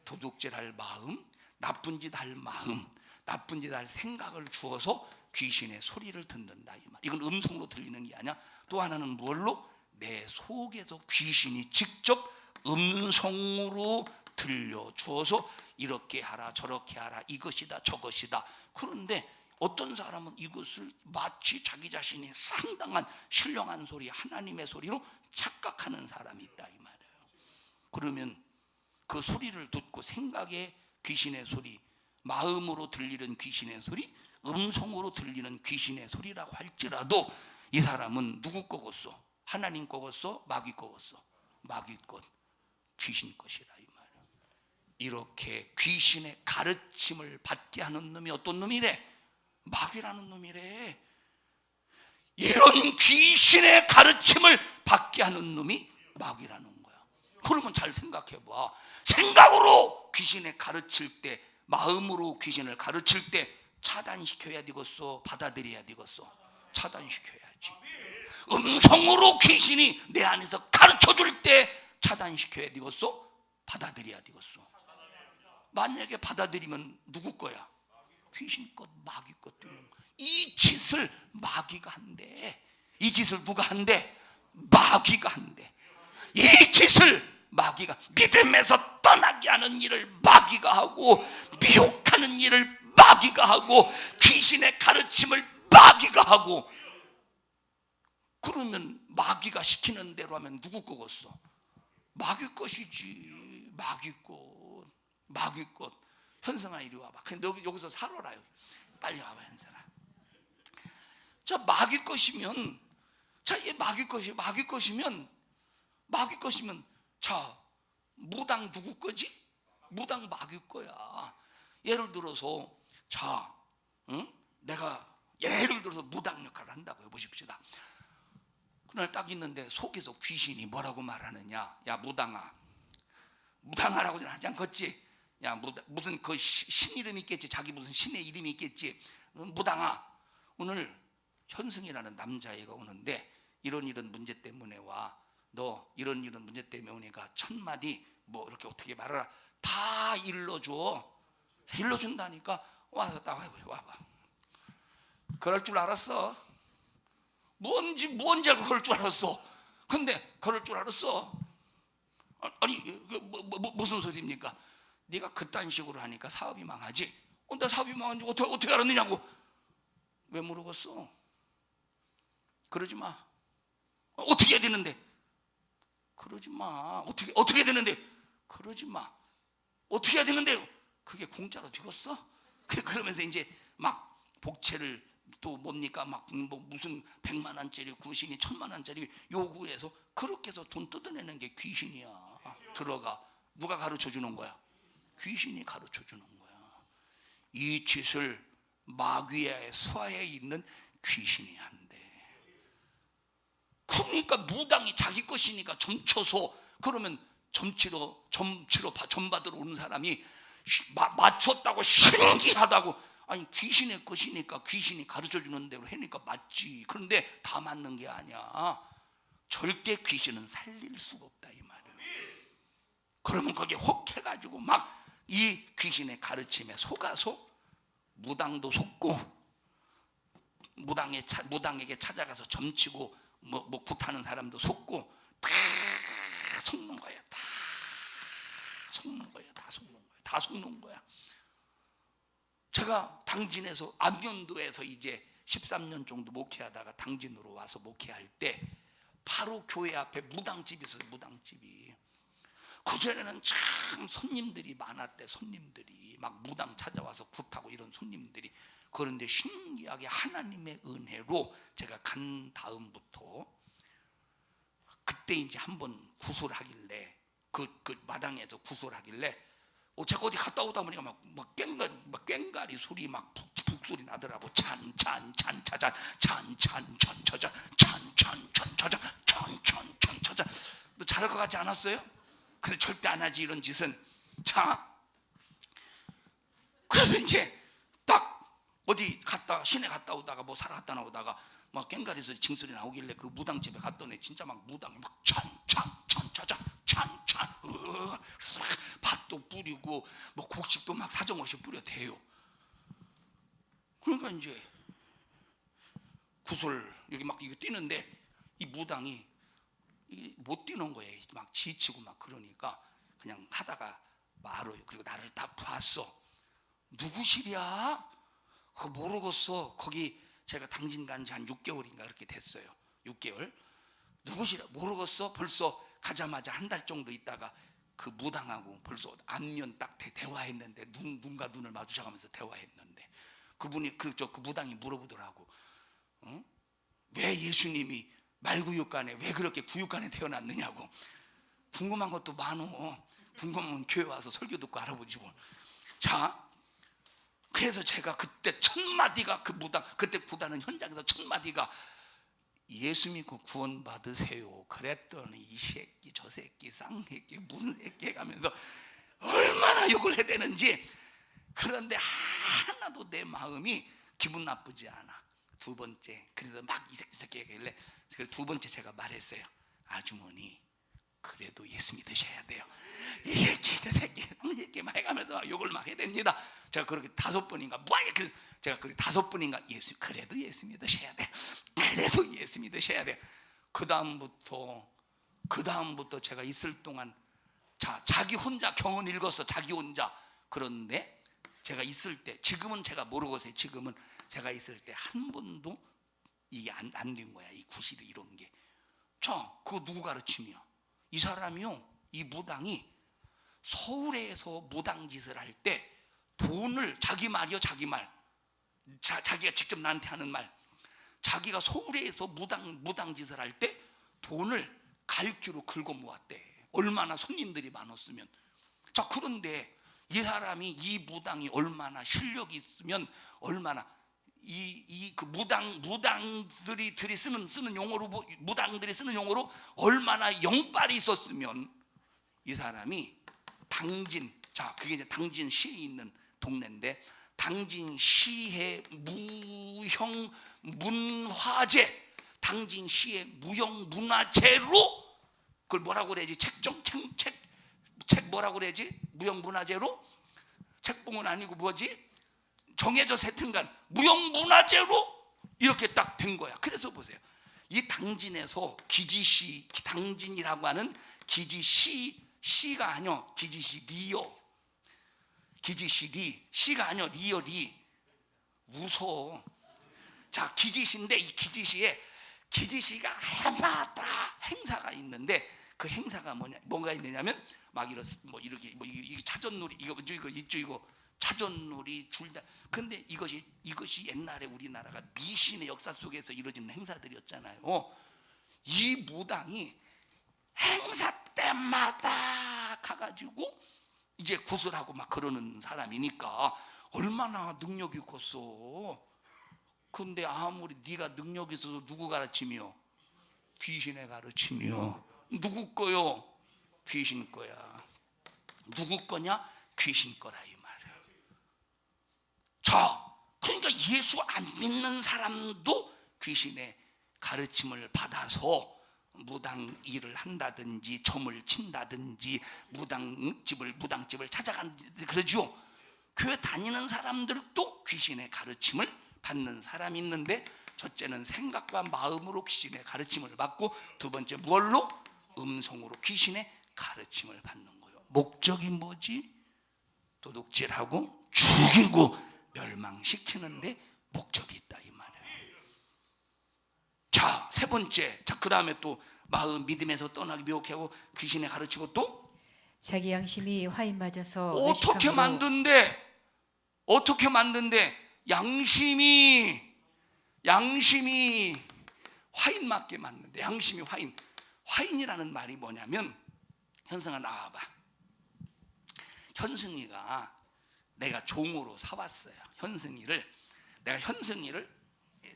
도둑질할 마음, 나쁜 짓 할 마음, 나쁜 짓 할 생각을 주어서 귀신의 소리를 듣는다 이 말. 이건 음성으로 들리는 게 아니야. 또 하나는 뭘로? 내 속에서 귀신이 직접 음성으로 들려주어서 이렇게 하라 저렇게 하라, 이것이다 저것이다. 그런데 어떤 사람은 이것을 마치 자기 자신이 상당한 신령한 소리, 하나님의 소리로 착각하는 사람이 있다 이 말이에요. 그러면 그 소리를 듣고 생각의 귀신의 소리, 마음으로 들리는 귀신의 소리, 음성으로 들리는 귀신의 소리라고 할지라도 이 사람은 누구 거겠어? 하나님 거겠어? 마귀 거겠어? 마귀 것, 귀신 것이라 이 말이에요. 이렇게 귀신의 가르침을 받게 하는 놈이 어떤 놈이래? 마귀라는 놈이래. 이런 귀신의 가르침을 받게 하는 놈이 마귀라는 거야. 그러면 잘 생각해 봐. 생각으로 귀신에 가르칠 때, 마음으로 귀신을 가르칠 때 차단시켜야 되겠어? 받아들여야 되겠어? 차단시켜야지. 음성으로 귀신이 내 안에서 가르쳐 줄 때 차단시켜야 되겠어? 받아들여야 되겠어? 만약에 받아들이면 누구 거야? 귀신 것, 마귀 것 되는 거야. 이 짓을 마귀가 한대. 이 짓을 누가 한대? 마귀가 한대. 이 짓을 마귀가, 믿음에서 떠나게 하는 일을 마귀가 하고, 미혹하는 일을 마귀가 하고, 귀신의 가르침을 마귀가 하고. 그러면 마귀가 시키는 대로 하면 누구 거겠어? 마귀 것이지. 마귀 것. 현성아 이리 와봐. 근데 여기서 살아라. 빨리 와봐 현성아. 자, 마귀 것이면, 자, 얘 마귀 것이면, 자, 무당 누구 거지? 무당 마귀 거야. 예를 들어서 자, 응? 내가 예를 들어서 무당 역할을 한다고요. 보십시다. 그날 딱 있는데 속에서 귀신이 뭐라고 말하느냐. 야 무당아, 무당하라고는 하지 않겠지. 야 무슨 그 신 이름이 있겠지. 자기 무슨 신의 이름이 있겠지. 무당아, 오늘 현승이라는 남자애가 오는데 이런 문제 때문에 와. 너 이런 문제 때문에 오니까 1000마디 뭐 이렇게 어떻게 말하라. 다 일러줘. 일러준다니까. 와서 딱 와봐. 그럴 줄 알았어. 뭔지 알고 그럴 줄 알았어. 근데 그럴 줄 알았어. 아니 무슨 소리입니까? 네가 그딴 식으로 하니까 사업이 망하지. 나 사업이 망한지 어떻게 알았느냐고. 왜 모르겠어? 그러지 마. 어떻게 해야 되는데? 그러지 마. 어떻게 해야 되는데? 그러지 마. 어떻게 해야 되는데요? 그게 공짜로 되겠어? 그러면서 이제 막 복채를 또 뭡니까? 막 뭐 무슨 100만 원짜리 구신이 1000만 원짜리 요구해서 그렇게 해서 돈 뜯어내는 게 귀신이야. 들어가. 누가 가르쳐 주는 거야? 귀신이 가르쳐 주는 거야. 이 짓을 마귀의 수하에 있는 귀신이 한대. 그러니까 무당이 자기 것이니까 점쳐서 그러면 점치러 전받으러 오는 사람이 맞췄다고 신기하다고. 아니 귀신의 것이니까 귀신이 가르쳐주는 대로 해니까 맞지. 그런데 다 맞는 게 아니야. 절대 귀신은 살릴 수가 없다 이 말이에요. 그러면 거기에 혹해가지고 막 이 귀신의 가르침에 속아서 무당도 속고 무당에게 찾아가서 점치고 뭐 굿하는 사람도 속고 다 속는 거야. 다 속는 거야. 제가 당진에서 안면도에서 이제 13년 정도 목회하다가 당진으로 와서 목회할 때 바로 교회 앞에 무당집이 있어요. 무당집이. 그전에는 참 손님들이 많았대. 손님들이 막 무당 찾아와서 굿하고 이런 손님들이. 그런데 신기하게 하나님의 은혜로 제가 간 다음부터 그때 이제 한번 구슬 하길래 그 마당에서 구슬 하길래 제가 어디 갔다 오다 보니까 막 꽹가리 소리 막 북소리 나더라고. 찬찬찬차잔 찬찬찬차잔 찬찬찬차잔 찬찬찬차잔. 너 잘할 것 같지 않았어요? 근데 절대 안 하지 이런 짓은. 자, 그래서 이제 딱 어디 시내 갔다 오다가 뭐 사러 갔다 나오다가 막 꽹가리 소리 징소리 나오길래 그 무당집에 갔더니 진짜 막 무당이 막 찬찬찬차잔 찬찬 밭도 뿌리고 뭐 곡식도 막 사정없이 뿌려대요. 그러니까 이제 구슬 여기 막 이거 뛰는데 이 무당이 못 뛰는 거예요. 막 지치고 막 그러니까 그냥 하다가 말아요. 그리고 나를 딱 봤어. 누구시랴? 그거 모르겠어. 거기 제가 당진 간 지 한 6개월인가 그렇게 됐어요. 6개월. 누구시랴? 모르겠어. 벌써 가자마자 한 달 정도 있다가 그 무당하고 벌써 안면 딱 대화했는데 눈과 눈을 마주쳐가면서 대화했는데 그분이 그 무당이 물어보더라고. 왜 예수님이 말구육간에 왜 그렇게 구육간에 태어났느냐고. 궁금한 것도 많어. 궁금하면 교회 와서 설교 듣고 알아보지 뭐. 자, 그래서 제가 그때 1000마디가 그 무당 그때 구다는 현장에서 1000마디가 예수 믿고 구원 받으세요. 그랬더니 이 새끼 저 새끼 쌍새끼 무슨 새끼 해가면서 얼마나 욕을 해대는지. 그런데 하나도 내 마음이 기분 나쁘지 않아. 두 번째 그래도 막 이 새끼 얘기길래 두 번째 제가 말했어요. 아주머니 그래도 예수 믿으셔야 돼요. 이 새끼 저 새끼 막 해가면서 욕을 막 해댑니다. 제가 그렇게 5번인가 제가 그렇게 5번인가 그래도 예수 믿으셔야 돼. 그래도 예수 믿으셔야 돼. 그 다음부터 제가 있을 동안 자기 혼자 경은 읽었어. 자기 혼자. 그런데 제가 있을 때 지금은 제가 모르겠어요. 지금은 제가 있을 때 한 번도 이게 안 된 거야. 이 구실이 이런 게. 그거 누구 가르침이야? 이 사람이요. 이 무당이 서울에서 무당 짓을 할 때 돈을 자기 말이요. 자기 말. 자기가 직접 나한테 하는 말. 자기가 서울에서 무당 짓을 할 때 돈을 갈기로 긁어 모았대. 얼마나 손님들이 많았으면. 그런데 이 사람이 이 무당이 얼마나 실력이 있으면 얼마나 그 무당들이 쓰는 용어로, 무당들이 쓰는 용어로 얼마나 영빨이 있었으면 이 사람이 당진, 자 그게 이제 당진시에 있는 동네인데, 당진시의 무형문화재, 당진시의 무형문화재로, 그걸 뭐라고 그래야지? 책 뭐라고 그래야지? 무형문화재로? 책봉은 아니고 뭐지? 정해져 세튼간 무형문화재로 이렇게 딱 된 거야. 그래서 보세요, 이 당진에서 기지시, 당진이라고 하는 기지시, 시가 아니요, 기지시 리요, 기지시 리, 시가 아니요, 리요 리. 무서워. 자, 기지시인데 이 기지시가 해마다 행사가 있는데, 그 행사가 뭐가 있느냐면 막 이렇게 이게 차전놀이, 이거 차전놀이 줄다. 근데 이것이 옛날에 우리나라가 미신의 역사 속에서 이루어지는 행사들이었잖아요. 이 무당이 행사 때마다 가가지고 이제 구슬하고 막 그러는 사람이니까 얼마나 능력이 있겠어. 근데 아무리 네가 능력이 있어서 누구 가르치며? 귀신의 가르치며. 누구 거요? 귀신 거야. 누구 거냐? 귀신 거라 이 말이야. 자, 그러니까 예수 안 믿는 사람도 귀신의 가르침을 받아서 무당 일을 한다든지 점을 친다든지 무당집을 찾아간다든지 그러죠. 교회 다니는 사람들도 귀신의 가르침을 받는 사람이 있는데, 첫째는 생각과 마음으로 귀신의 가르침을 받고, 두 번째 뭘로? 음성으로 귀신의 가르침을 받는 거예요. 목적이 뭐지? 도둑질하고 죽이고 멸망시키는데 목적이 있다 이 말이에요. 자, 세 번째, 자 그 다음에 또 마음 믿음에서 떠나기 미혹해 하고 귀신에 가르치고 또 자기 양심이 화인 맞아서 어떻게 만든데 양심이 화인 맞게 만드는데, 양심이 화인이라는 말이 뭐냐면, 현승아 나와봐. 현승이가 내가 종으로 사왔어요. 내가 현승이를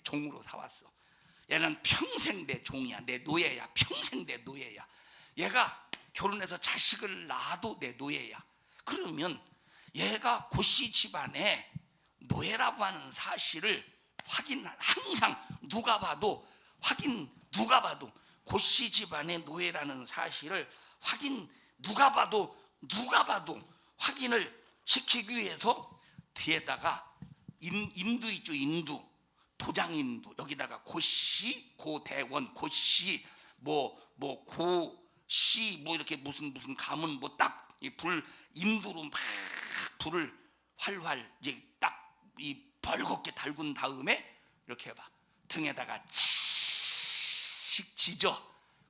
종으로 사왔어. 얘는 평생 내 종이야, 내 노예야. 평생 내 노예야. 얘가 결혼해서 자식을 낳아도 내 노예야. 그러면 얘가 고씨 집안의 노예라고 하는 사실을 항상 누가 봐도 고씨 집안의 노예라는 사실을 누가 봐도 확인을 시키기 위해서 뒤에다가 인두 있죠, 도장인두, 여기다가 고씨, 고대원, 고씨, 고씨, 이렇게 무슨 가문 딱 이 인두로 막 불을 활활 이제 딱 이 벌겋게 달군 다음에 이렇게 해봐. 등에다가 칙 지져.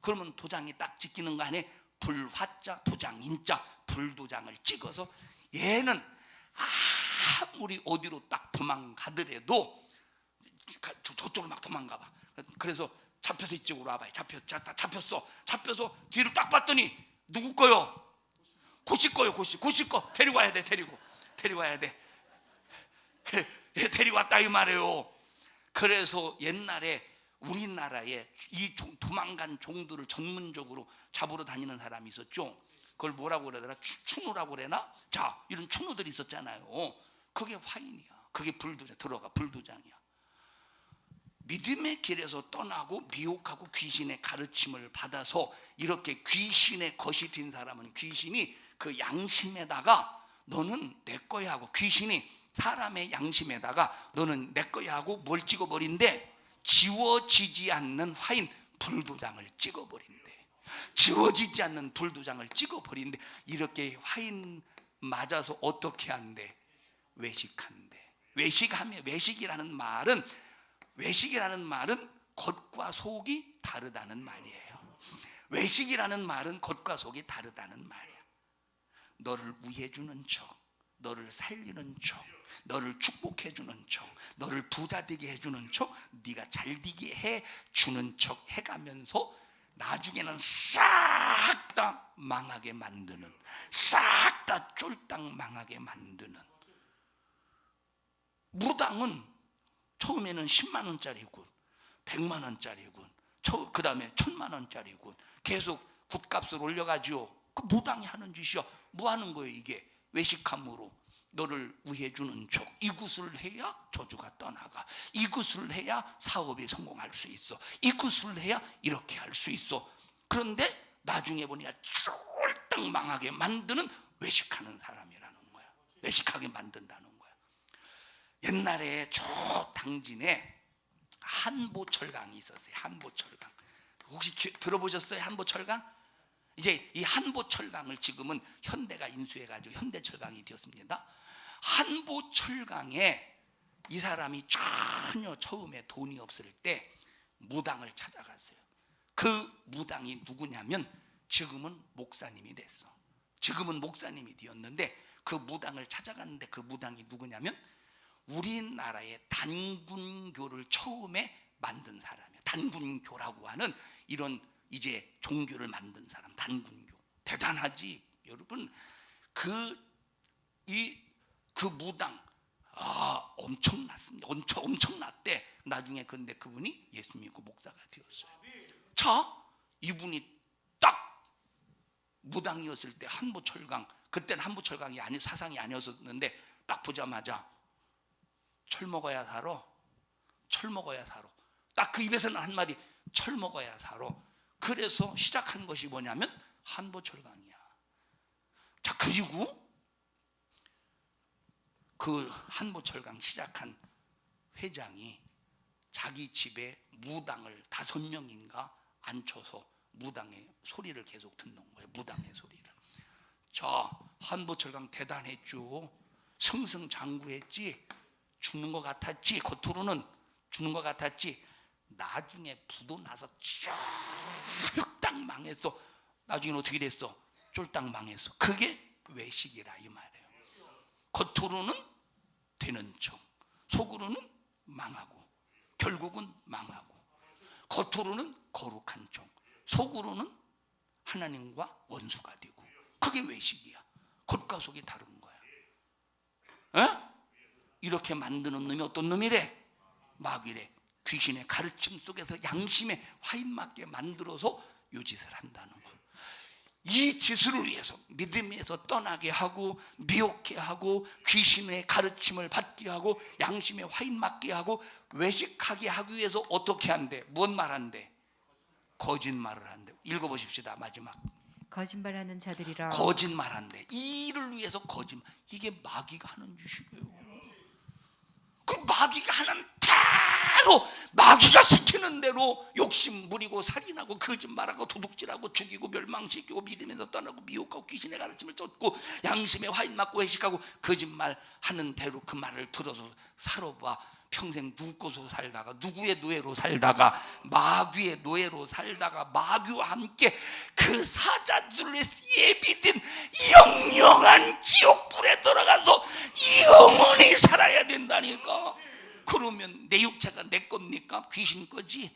그러면 도장이 딱 찍히는 거 아니에요? 불화자, 도장인자, 불도장을 찍어서 얘는 아무리 어디로 딱 도망가더라도 저쪽으로 막 도망가봐. 그래서 잡혀서 이쪽으로 와봐요. 잡혔어. 뒤를 딱 봤더니 누구 거요? 고씨 거요. 고씨 거 데리고 와야 돼. 데려와야 돼. 데려왔다 이 말이에요. 그래서 옛날에 우리나라에 이 도망간 종들을 전문적으로 잡으러 다니는 사람이 있었죠. 그걸 뭐라고 그러더라? 추누라고 그러나? 자, 이런 추누들이 있었잖아요. 그게 화인이야. 그게 불도장이야. 믿음의 길에서 떠나고 미혹하고 귀신의 가르침을 받아서 이렇게 귀신의 것이 된 사람은 귀신이 그 양심에다가 너는 내 거야 하고, 귀신이 사람의 양심에다가 너는 내 거야 하고 뭘 찍어버린대? 지워지지 않는 화인 불도장을 찍어버린대. 지워지지 않는 불도장을 찍어버린대. 이렇게 화인 맞아서 어떻게 한대? 외식한대. 외식이라는 말은 겉과 속이 다르다는 말이에요. 외식이라는 말은 겉과 속이 다르다는 말이야. 너를 위해주는 척, 너를 살리는 척, 너를 축복해주는 척, 너를 부자되게 해주는 척, 네가 잘되게 해주는 척 해가면서 나중에는 싹 다 망하게 만드는, 싹 다 쫄딱 망하게 만드는. 무당은 처음에는 10만 원짜리 군, 100만 원짜리 군, 그 다음에 1000만 원짜리 군, 계속 굿값을 올려가지고 그 무당이 하는 짓이야. 뭐 하는 거예요 이게? 외식함으로 너를 위해주는 척. 이 굿을 해야 저주가 떠나가, 이 굿을 해야 사업이 성공할 수 있어, 이 굿을 해야 이렇게 할 수 있어. 그런데 나중에 보니까 쫄딱 망하게 만드는 외식하는 사람이라는 거야. 외식하게 만든다는 거야. 옛날에 저 당진에 한보철강이 있었어요. 한보철강 혹시 들어보셨어요? 한보철강? 이제 이 한보철강을 지금은 현대가 인수해가지고 현대철강이 되었습니다. 한보철강에 이 사람이 전혀 처음에 돈이 없을 때 무당을 찾아갔어요. 그 무당이 누구냐면 지금은 목사님이 됐어. 지금은 목사님이 되었는데 그 무당을 찾아갔는데 그 무당이 누구냐면 우리나라의 단군교를 처음에 만든 사람이에요. 단군교라고 하는 이런 이제 종교를 만든 사람, 단군교. 대단하지 여러분. 그 무당 엄청났습니다. 엄청났대. 나중에 근데 그분이 예수 믿고 목사가 되었어요. 자, 이분이 딱 무당이었을 때 한보철강, 그때는 한보철강이 아니 사상이 아니었었는데 딱 보자마자 철 먹어야 살아. 철 먹어야 살아. 딱 그 입에서는 한마디 철 먹어야 살아. 그래서 시작한 것이 뭐냐면 한보철강이야. 자, 그리고 그 한보철강 시작한 회장이 자기 집에 무당을 5명인가 앉혀서 무당의 소리를 계속 듣는 거예요. 무당의 소리를. 자, 한보철강 대단했죠. 승승장구했지. 죽는 것 같았지. 겉으로는 죽는 것 같았지. 나중에 부도 나서 쫄딱 망했어. 나중에는 어떻게 됐어? 쫄딱 망했어. 그게 외식이라 이 말이에요. 겉으로는 되는 척, 속으로는 망하고, 결국은 망하고. 겉으로는 거룩한 척, 속으로는 하나님과 원수가 되고. 그게 외식이야. 겉과 속이 다른 거야. 에? 이렇게 만드는 놈이 어떤 놈이래? 마귀래. 귀신의 가르침 속에서 양심에 화인 맞게 만들어서 요 짓을 한다는 거. 이 짓을 위해서 믿음에서 떠나게 하고, 미혹해 하고, 귀신의 가르침을 받게 하고, 양심에 화인 맞게 하고, 외식하게 하기 위해서 어떻게 한대? 뭔 말 한대? 거짓말을 한대. 읽어보십시다. 마지막. 거짓말하는 자들이라. 거짓말한대. 이를 위해서 거짓말. 이게 마귀가 하는 짓이에요. 그 마귀가 하는 대로, 마귀가 시키는 대로 욕심 부리고 살인하고 거짓말하고 도둑질하고 죽이고 멸망시키고 믿음에서 떠나고 미혹하고 귀신의 가르침을 쫓고 양심에 화인 맞고 회식하고 거짓말하는 대로 그 말을 들어서 살아봐. 평생 누구 것으로 살다가, 누구의 노예로 살다가, 마귀의 노예로 살다가, 마귀와 함께 그 사자들의 예비된 영영한 지옥불에 들어가서 영원히 살아야 된다니까. 그러면 내 육체가 내 겁니까? 귀신 거지.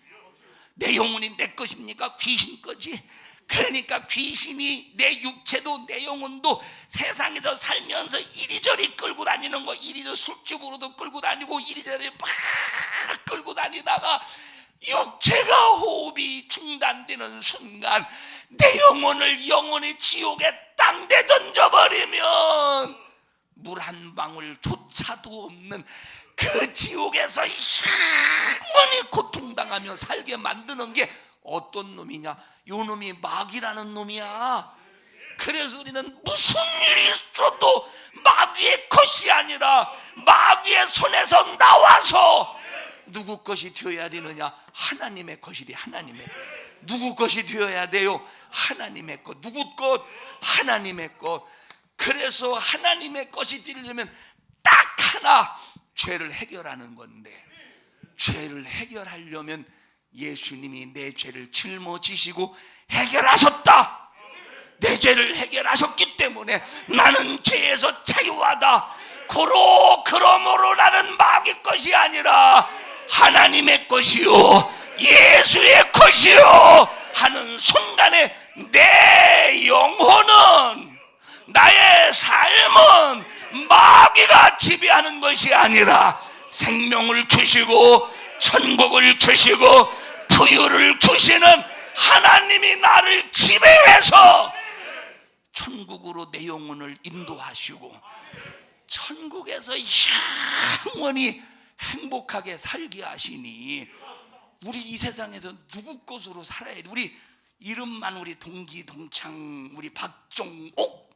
내 영혼이 내 것입니까? 귀신 거지. 그러니까 귀신이 내 육체도 내 영혼도 세상에서 살면서 이리저리 끌고 다니는 거, 이리저리 술집으로도 끌고 다니고 이리저리 막 끌고 다니다가 육체가 호흡이 중단되는 순간 내 영혼을 영원히 지옥의 땅에 던져버리면 물 한 방울조차도 없는 그 지옥에서 영원히 고통당하며 살게 만드는 게 어떤 놈이냐? 요 놈이 마귀라는 놈이야. 그래서 우리는 무슨 일이 있어도 마귀의 것이 아니라 마귀의 손에서 나와서 누구 것이 되어야 되느냐? 하나님의 것이 돼. 하나님의. 누구 것이 되어야 돼요? 하나님의 것. 누구 것? 하나님의 것. 그래서 하나님의 것이 되려면 딱 하나, 죄를 해결하는 건데, 죄를 해결하려면 예수님이 내 죄를 짊어지시고 해결하셨다. 내 죄를 해결하셨기 때문에 나는 죄에서 자유하다. 그러므로 나는 마귀 것이 아니라 하나님의 것이요 예수의 것이요 하는 순간에 내 영혼은, 나의 삶은 마귀가 지배하는 것이 아니라 생명을 주시고 천국을 주시고 부유를 주시는 하나님이 나를 지배해서 천국으로 내 영혼을 인도하시고 천국에서 영원히 행복하게 살게 하시니 우리 이 세상에서 누구 것으로 살아야 돼? 우리 이름만 우리 동기 동창 우리 박종옥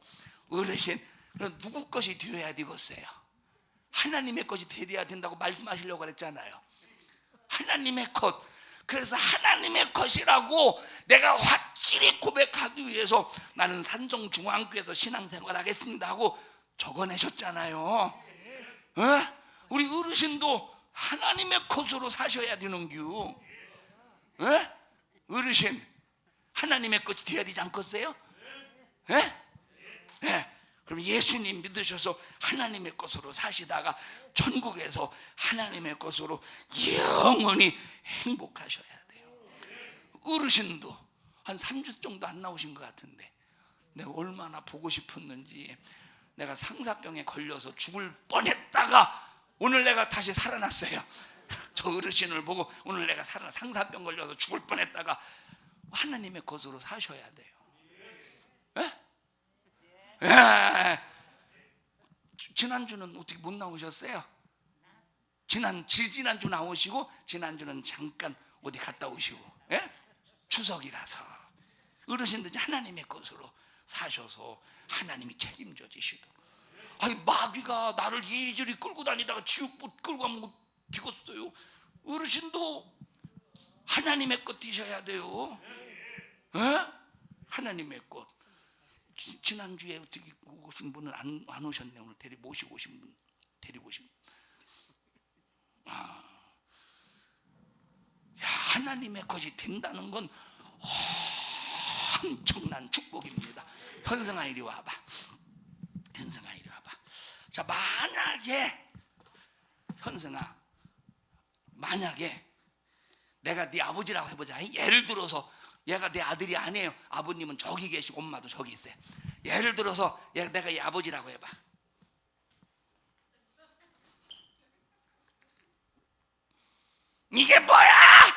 어르신 그럼 누구 것이 되어야 되겠어요? 하나님의 것이 되어야 된다고 말씀하시려고 그랬잖아요. 하나님의 것. 그래서 하나님의 것이라고 내가 확실히 고백하기 위해서 나는 산정중앙교회에서 신앙생활 하겠습니다 하고 적어내셨잖아요. 어? 우리 어르신도 하나님의 것으로 사셔야 되는겨. 어? 어르신 하나님의 것이 되어야 되지 않겠어요? 예? 예. 그럼 예수님 믿으셔서 하나님의 것으로 사시다가 천국에서 하나님의 것으로 영원히 행복하셔야 돼요. 어르신도 한 3주 정도 안 나오신 것 같은데 내가 얼마나 보고 싶었는지 내가 상사병에 걸려서 죽을 뻔했다가 오늘 내가 다시 살아났어요. 저 어르신을 보고 오늘 내가 상사병 걸려서 죽을 뻔했다가 하나님의 것으로 사셔야 돼요. 예? 예. 지난주는 어떻게 못 나오셨어요? 지난주 나오시고 지난주는 잠깐 어디 갔다 오시고 예? 추석이라서 어르신들이 하나님의 것으로 사셔서 하나님이 책임져 주시도록. 아니 마귀가 나를 이리저리 끌고 다니다가 지옥불 끌고 가면 되겠어요? 어르신도 하나님의 것 되셔야 돼요. 예? 하나님의 것. 지난주에 어떻게 오신 분은 안 오셨네. 오늘 모시고 오신 분 데리고 오신 분. 야, 하나님의 것이 된다는 건 엄청난 축복입니다. 현승아 이리 와봐. 현승아 이리 와봐. 자 만약에 현승아 만약에 내가 네 아버지라고 해보자. 예를 들어서 얘가 내 아들이 아니에요. 아버님은 저기 계시고 엄마도 저기 있어요. 예를 들어서 내가 이 아버지라고 해봐. 이게 뭐야?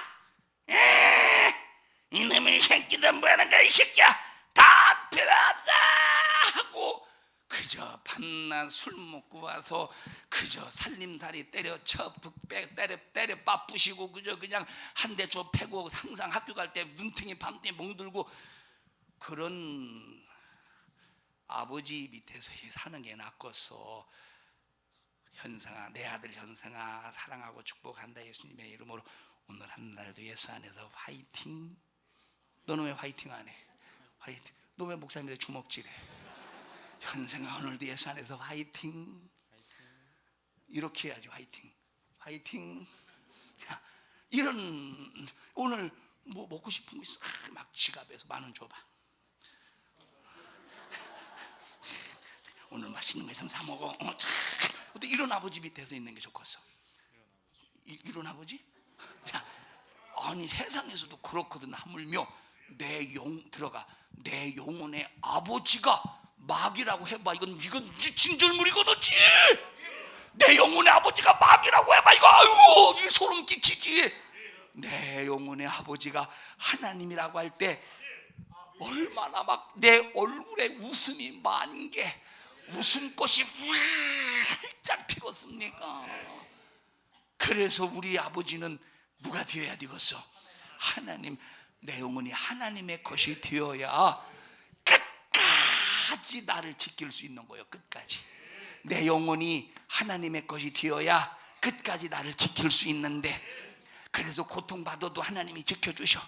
이놈의 새끼들 뭐하는 거야 이 새끼야. 다 필요 없다 하고 그저 밤낮 술 먹고 와서 그저 살림살이 때려쳐 때려 빠부시고 그저 그냥 한 대 줘 패고 항상 학교 갈 때 눈탱이 밤탱이 멍들고 그런 아버지 밑에서 사는 게 낫겠어. 현상아 내 아들 현상아 사랑하고 축복한다 예수님의 이름으로 오늘 한 날도 예수 안에서 화이팅. 너는 왜 화이팅 안 해? 화이팅. 너 왜 목사님한테 주먹질해? 현생아 오늘도 예수 안에서 화이팅. 이렇게 해야지. 화이팅 화이팅. 야, 이런 오늘 뭐 먹고 싶은 거 있어? 막 지갑에서 10,000원 줘봐. 오늘 맛있는 거 있으면 사 먹어. 어때 이런 아버지 밑에서 있는 게 좋겠어. 이런 아버지? 자, 아니 세상에서도 그렇거든. 하물며 내 영혼의 아버지가 마귀라고 해봐. 이건 진절물이거든지. 내 영혼의 아버지가 마귀라고 해봐. 이거 아이고 이 소름 끼치지. 내 영혼의 아버지가 하나님이라고 할 때 얼마나 막 내 얼굴에 웃음이 만개 웃음꽃이 활짝 피겠습니까? 그래서 우리 아버지는 누가 되어야 되겠어? 하나님. 내 영혼이 하나님의 것이 되어야 끝까지 나를 지킬 수 있는 거예요. 끝까지. 내 영혼이 하나님의 것이 되어야 끝까지 나를 지킬 수 있는데 그래서 고통받아도 하나님이 지켜주셔.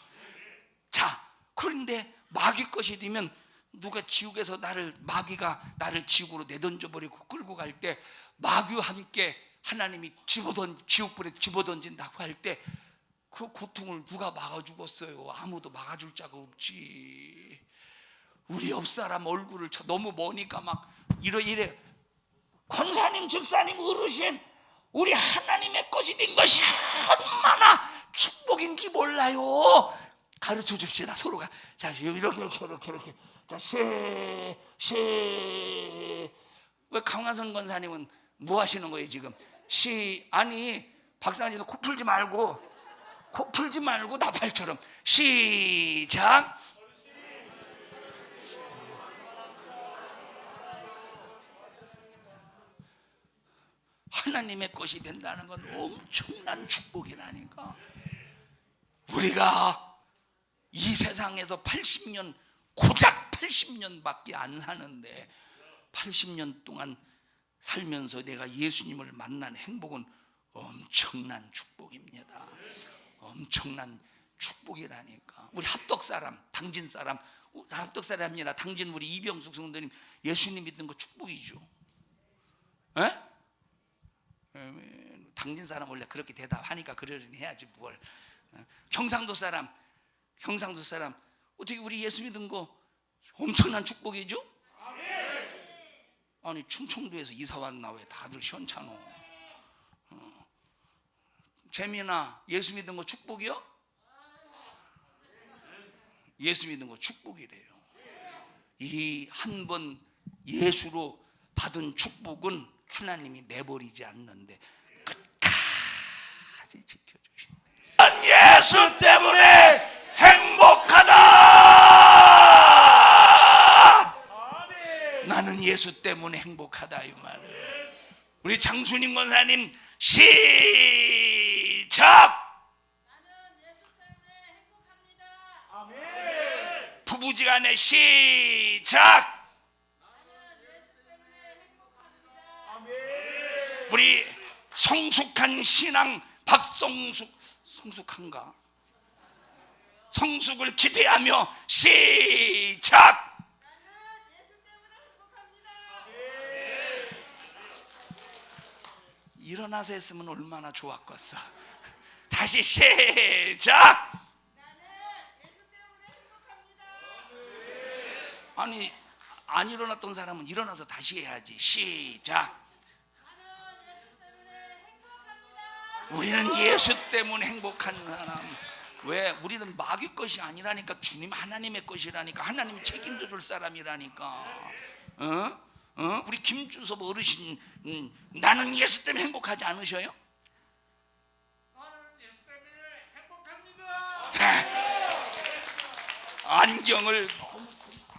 자, 그런데 마귀 것이 되면 누가 지옥에서 마귀가 나를 지옥으로 내던져버리고 끌고 갈 때 마귀와 함께 하나님이 지옥불에 집어던진다고 할 때 그 고통을 누가 막아주겠어요? 아무도 막아줄 자가 없지. 우리 옆 사람 얼굴을 너무 머니까 막 이래 권사님 집사님 어르신 우리 하나님의 것이 된 것이 얼마나 축복인지 몰라요. 가르쳐 줍시다 서로가. 자 이렇게 자 왜 강화선 권사님은 뭐 하시는 거예요 지금? 아니 박상진도 코 풀지 말고 나팔처럼 시작. 하나님의 것이 된다는 건 엄청난 축복이라니까. 우리가 이 세상에서 80년, 고작 80년밖에 안 사는데 80년 동안 살면서 내가 예수님을 만난 행복은 엄청난 축복입니다. 엄청난 축복이라니까. 우리 합덕 사람, 당진 사람, 합덕 사람이 아니라 당진 우리 이병숙 성도님 예수님 믿는 거 축복이죠. 에? 당진 사람 원래 그렇게 대답하니까 그러려니 해야지 뭘. 경상도 사람 어떻게 우리 예수 믿은 거 엄청난 축복이죠? 아니 충청도에서 이사 왔나 왜 다들 시원찮어. 재민아 예수 믿은 거 축복이요? 예수 믿는 거 축복이래요. 이 한 번 예수로 받은 축복은 하나님이 내버리지 않는데 끝까지 지켜주신다. 난 예수 때문에 행복하다. 나는 예수 때문에 행복하다 이 말을. 우리 장수님 권사님 시작. 부부지간에 시작. 우리 성숙한 신앙 박성숙, 성숙한가? 성숙을 기대하며 시작. 일어나서 했으면 얼마나 좋았겠어. 다시 시작. 아니 안 일어났던 사람은 일어나서 다시 해야지. 시작. 우리는 예수 때문에 행복한 사람. 왜? 우리는 마귀 것이 아니라니까. 주님 하나님의 것이라니까. 하나님이 책임져 줄 사람이라니까. 우리 김주섭 어르신 나는 예수 때문에 행복하지 않으셔요? 나는 예수 때문에 행복합니다.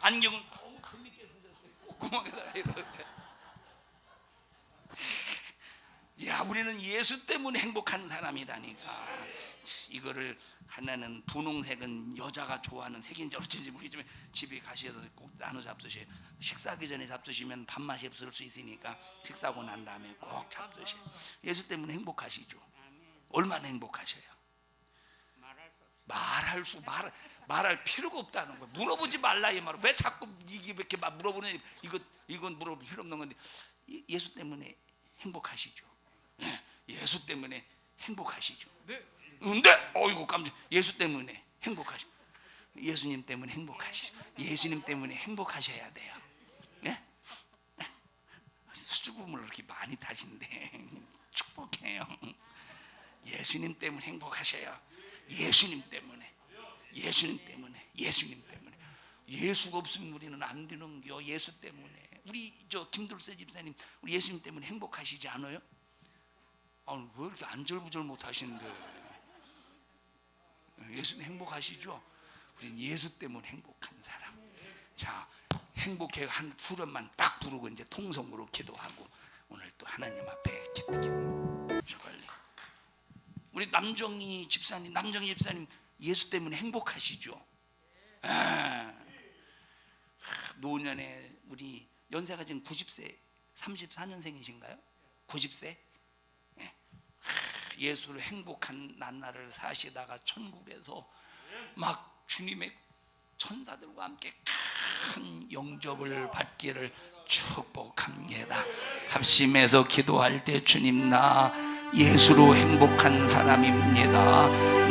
안경을 너무 재밌게 쓰셨어요. 콧구멍에다가 이렇게. 야, 우리는 예수 때문에 행복한 사람이라니까. 이거를 하나는 분홍색은 여자가 좋아하는 색인지 어쩐지 모르겠지만 집에 가셔서 꼭 나눠 잡수셔요. 식사하기 전에 잡수시면 밥맛이 없을 수 있으니까 식사하고 난 다음에 꼭 잡수셔요. 예수 때문에 행복하시죠? 얼마나 행복하셔요? 말할 필요가 없다는 거예요. 물어보지 말라 이 말. 왜 자꾸 이렇게 물어보는 이건 물어볼 필요 없는 건데 예수 때문에 행복하시죠? 예수 때문에 행복하시죠? 근데 어이구 깜짝. 예수 때문에 행복하시죠? 예수님 때문에 행복하시죠? 예수님 때문에 행복하셔야 돼요. 예? 수줍음을 이렇게 많이 타신데 축복해요. 예수님 때문에 행복하셔요. 예수님 때문에. 예수가 없으면 우리는 안 되는겨. 예수 때문에. 우리 저 김돌세 집사님 우리 예수님 때문에 행복하시지 않아요? 왜 이렇게 안절부절 못 하시는데? 예수님 행복하시죠? 우리는 예수 때문에 행복한 사람. 자, 행복해 한 후렴만 딱 부르고 이제 통성으로 기도하고 오늘 또 하나님 앞에 기도. 빨리. 우리 남정희 집사님 예수 때문에 행복하시죠? 노년에 우리 연세가 지금 90세 34년생이신가요? 90세? 예수로 행복한 나날을 사시다가 천국에서 막 주님의 천사들과 함께 큰 영접을 받기를 축복합니다. 합심해서 기도할 때 주님 나 예수로 행복한 사람입니다.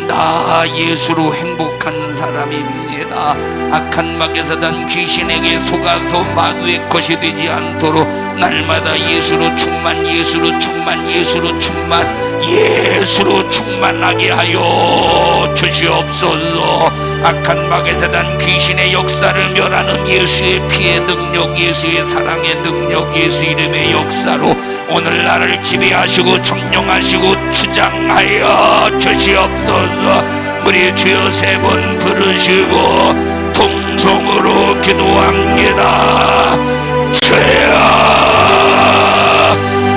나 예수로 행복한 사람입니다. 악한 마귀 사단 귀신에게 속아서 마귀의 것이 되지 않도록 날마다 예수로 충만하게 하여 주시옵소서. 악한 마귀 사단 귀신의 역사를 멸하는 예수의 피의 능력, 예수의 사랑의 능력, 예수 이름의 역사로 오늘 나를 지배하시고 점령하시고 주장하여 주시옵소서. 우리 주여 3번 부르시고 통성으로 기도합니다. 주여,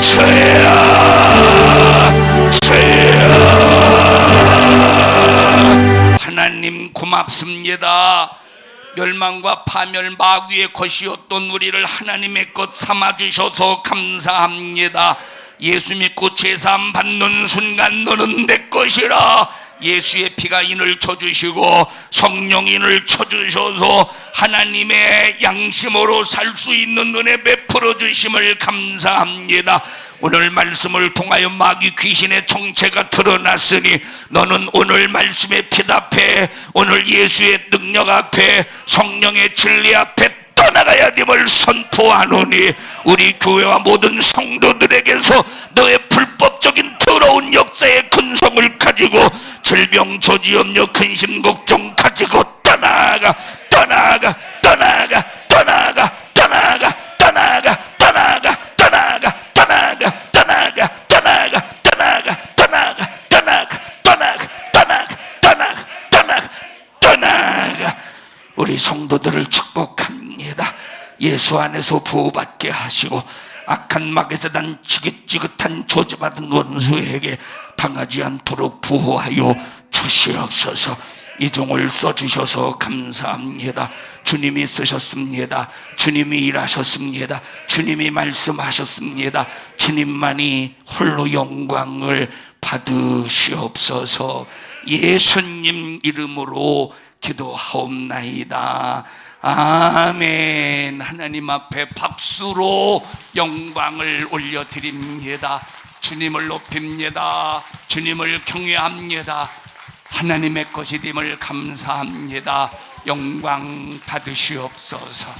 주여, 주여. 하나님 고맙습니다. 멸망과 파멸 마귀의 것이었던 우리를 하나님의 것 삼아주셔서 감사합니다. 예수 믿고 제사함 받는 순간 너는 내 것이라. 예수의 피가 인을 쳐주시고 성령 인을 쳐주셔서 하나님의 양심으로 살 수 있는 은혜 베풀어 주심을 감사합니다. 오늘 말씀을 통하여 마귀 귀신의 정체가 드러났으니 너는 오늘 말씀에 피답해 오늘 예수의 능력 앞에 성령의 진리 앞에 떠나가야 됨을 선포하노니 우리 교회와 모든 성도들에게서 너의 불법적인 더러운 역사의 근성을 가지고 질병 저지염려 근심 걱정 가지고 떠나가 떠나가 떠나가 떠나가 떠나가 떠나가 떠나가 떠나가 떠나가 떠나가 떠나가 떠나가 떠나가 떠나가 떠나가 떠나가 떠나가 떠나가 떠나가. 우리 성도들을 축복합니다. 예수 안에서 보호받게 하시고 악한 막에서 난 지긋지긋한 저주받은 원수에게 당하지 않도록 보호하여 주시옵소서. 이 종을 써주셔서 감사합니다. 주님이 쓰셨습니다. 주님이 일하셨습니다. 주님이 말씀하셨습니다. 주님만이 홀로 영광을 받으시옵소서. 예수님 이름으로 기도하옵나이다. 아멘. 하나님 앞에 박수로 영광을 올려드립니다. 주님을 높입니다. 주님을 경외합니다. 하나님의 것이 됨을 감사합니다. 영광 받으시옵소서.